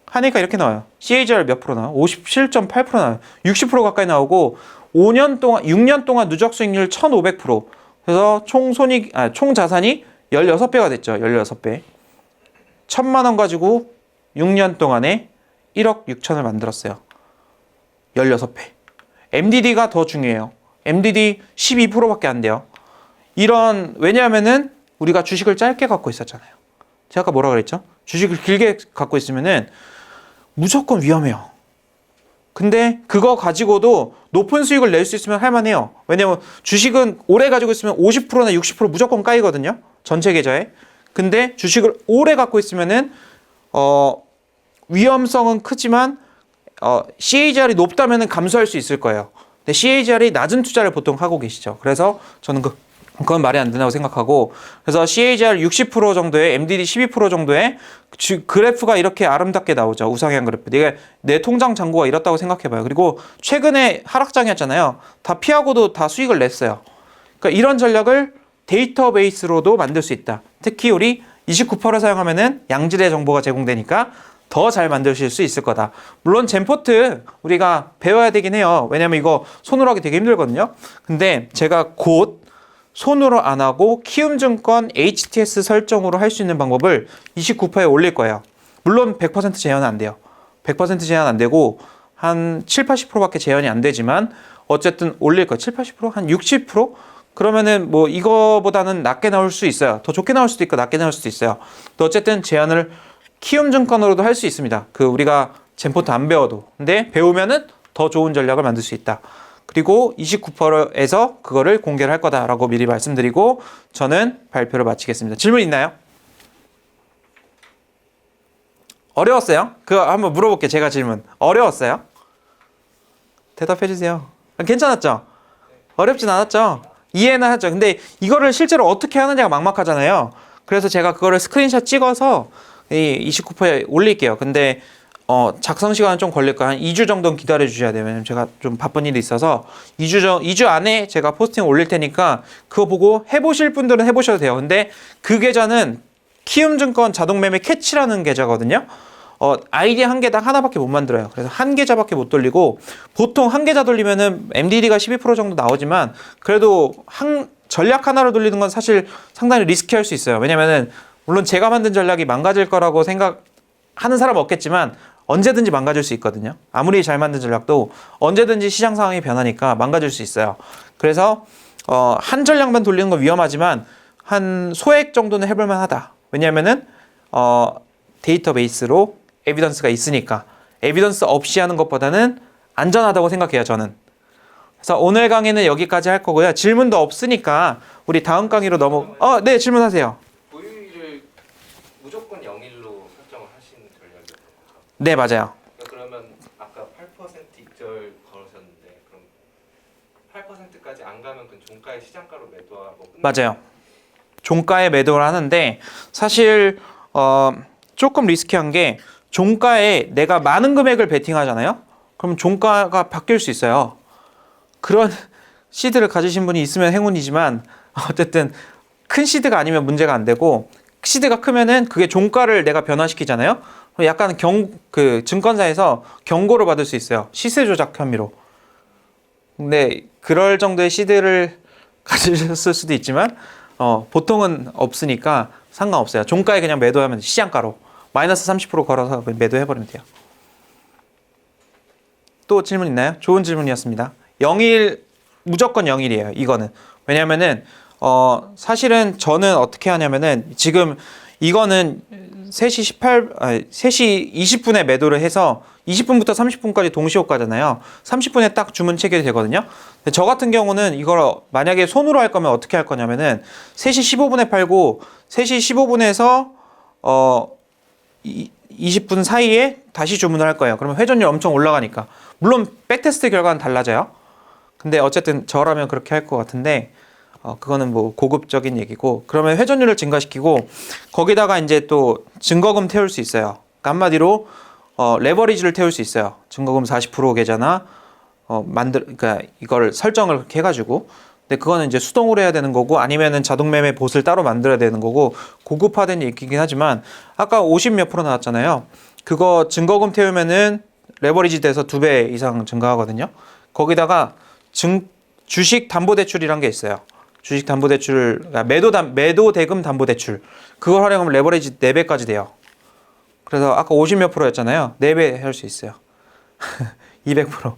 하니까 이렇게 나와요. CAGR 몇 프로 나와요? 57.8% 나와요. 60% 가까이 나오고, 6년 동안 누적 수익률 1,500%. 그래서 총 자산이 16배가 됐죠. 16배. 1,000만 원 가지고 6년 동안에 1억 6천을 만들었어요. 16배. MDD가 더 중요해요. MDD 12%밖에 안 돼요. 왜냐하면은 우리가 주식을 짧게 갖고 있었잖아요. 제가 아까 뭐라 그랬죠? 주식을 길게 갖고 있으면은 무조건 위험해요. 근데 그거 가지고도 높은 수익을 낼 수 있으면 할만해요. 왜냐면 주식은 오래 가지고 있으면 50%나 60% 무조건 까이거든요. 전체 계좌에. 근데 주식을 오래 갖고 있으면은 위험성은 크지만 CAGR이 높다면은 감소할 수 있을 거예요. 근데 CAGR이 낮은 투자를 보통 하고 계시죠. 그래서 저는 그건 말이 안 된다고 생각하고, 그래서 CAGR 60% 정도에 MDD 12% 정도의 그래프가 이렇게 아름답게 나오죠. 우상향 그래프. 내 통장 잔고가 이렇다고 생각해봐요. 그리고 최근에 하락장이었잖아요. 다 피하고도 다 수익을 냈어요. 그러니까 이런 전략을 데이터베이스로도 만들 수 있다. 특히 우리 29%를 사용하면은 양질의 정보가 제공되니까 더 잘 만드실 수 있을 거다. 물론 젠포트 우리가 배워야 되긴 해요. 왜냐면 이거 손으로 하기 되게 힘들거든요. 근데 제가 곧 손으로 안 하고 키움증권 HTS 설정으로 할 수 있는 방법을 29%에 올릴 거예요. 물론 100% 제한은 안 돼요. 100% 제한 안 되고 한 7, 80%밖에 제한이 안 되지만 어쨌든 올릴 거예요. 7, 80%? 한 60%? 그러면은 뭐 이거보다는 낮게 나올 수 있어요. 더 좋게 나올 수도 있고 낮게 나올 수도 있어요. 또 어쨌든 제한을 키움증권으로도 할 수 있습니다. 그 우리가 젠포트 안 배워도. 근데 배우면은 더 좋은 전략을 만들 수 있다. 그리고 29%에서 그거를 공개를 할 거다라고 미리 말씀드리고 저는 발표를 마치겠습니다. 질문 있나요? 어려웠어요? 그거 한번 물어볼게요. 제가 질문. 어려웠어요? 대답해 주세요. 괜찮았죠? 어렵진 않았죠? 이해는 하죠. 근데 이거를 실제로 어떻게 하느냐가 막막하잖아요. 그래서 제가 그거를 스크린샷 찍어서 이 29%에 올릴게요. 근데 작성 시간은 좀 걸릴 거예요. 한 2주 정도는 기다려 주셔야 돼요. 왜냐면 제가 좀 바쁜 일이 있어서 2주 안에 제가 포스팅 올릴 테니까 그거 보고 해보실 분들은 해보셔도 돼요. 근데 그 계좌는 키움증권 자동매매 캐치라는 계좌거든요. 아이디 한 개당 하나밖에 못 만들어요. 그래서 한 계좌밖에 못 돌리고 보통 한 계좌 돌리면은 MDD가 12% 정도 나오지만 그래도 전략 하나로 돌리는 건 사실 상당히 리스키할 수 있어요. 왜냐면은 물론 제가 만든 전략이 망가질 거라고 생각하는 사람 없겠지만 언제든지 망가질 수 있거든요. 아무리 잘 만든 전략도 언제든지 시장 상황이 변하니까 망가질 수 있어요. 그래서 한 전략만 돌리는 건 위험하지만 한 소액 정도는 해볼 만하다. 왜냐면은 데이터베이스로 에비던스가 있으니까 에비던스 없이 하는 것보다는 안전하다고 생각해요, 저는. 그래서 오늘 강의는 여기까지 할 거고요. 질문도 없으니까 우리 다음 강의로 네, 질문하세요. 보유율을 무조건 0일로 설정을 하시는 전략이었던 거죠? 네, 맞아요. 그러면 아까 8% 익절 걸으셨는데 그럼 8%까지 안 가면 그 종가의 시장가로 매도하고 맞아요. 종가에 매도를 하는데 사실 조금 리스키한 게 종가에 내가 많은 금액을 베팅하잖아요. 그럼 종가가 바뀔 수 있어요. 그런 시드를 가지신 분이 있으면 행운이지만 어쨌든 큰 시드가 아니면 문제가 안 되고 시드가 크면은 그게 종가를 내가 변화시키잖아요. 약간 그 증권사에서 경고를 받을 수 있어요. 시세 조작 혐의로. 근데 그럴 정도의 시드를 가지셨을 수도 있지만 보통은 없으니까 상관없어요. 종가에 그냥 매도하면 시장가로 마이너스 30% 걸어서 매도해버리면 돼요. 또 질문 있나요? 좋은 질문이었습니다. 0일 무조건 0일이에요. 이거는 왜냐면은 사실은 저는 어떻게 하냐면은 지금 이거는 3시 20분에 매도를 해서 20분부터 30분까지 동시효과잖아요. 30분에 딱 주문 체결이 되거든요. 근데 저 같은 경우는 이걸 만약에 손으로 할 거면 어떻게 할 거냐면은 3시 15분에 팔고 3시 15분에서 20분 사이에 다시 주문을 할 거예요. 그러면 회전율 엄청 올라가니까. 물론 백테스트 결과는 달라져요. 근데 어쨌든 저라면 그렇게 할 것 같은데 그거는 뭐 고급적인 얘기고 그러면 회전율을 증가시키고 거기다가 이제 또 증거금 태울 수 있어요. 그러니까 한마디로 레버리지를 태울 수 있어요. 증거금 40% 계좌나 그러니까 이걸 설정을 그렇게 해가지고 근데 그거는 이제 수동으로 해야 되는 거고 아니면은 자동매매 봇을 따로 만들어야 되는 거고 고급화된 얘기긴 하지만 아까 50 몇 프로 나왔잖아요. 그거 증거금 태우면은 레버리지 돼서 2배 이상 증가하거든요. 거기다가 주식 담보대출이란 게 있어요. 주식 담보대출, 그러니까 매도 대금 담보대출. 그걸 활용하면 레버리지 4배까지 돼요. 그래서 아까 50 몇 프로였잖아요. 4배 할 수 있어요. 200%.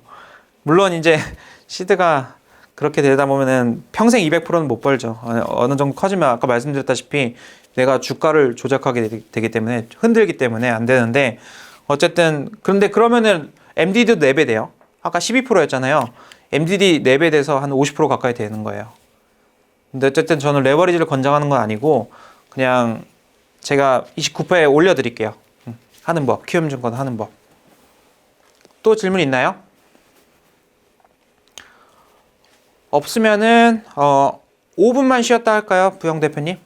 물론 이제 시드가 그렇게 되다 보면은 평생 200%는 못 벌죠. 어느 정도 커지면 아까 말씀드렸다시피 내가 주가를 조작하게 되기 때문에 흔들기 때문에 안 되는데 어쨌든 그런데 그러면은 MDD도 4배 돼요. 아까 12%였잖아요. MDD 4배 돼서 한 50% 가까이 되는 거예요. 근데 어쨌든 저는 레버리지를 권장하는 건 아니고 그냥 제가 29%에 올려드릴게요. 하는 법, 키움증권 하는 법. 또 질문 있나요? 없으면은 5분만 쉬었다 할까요, 부영 대표님?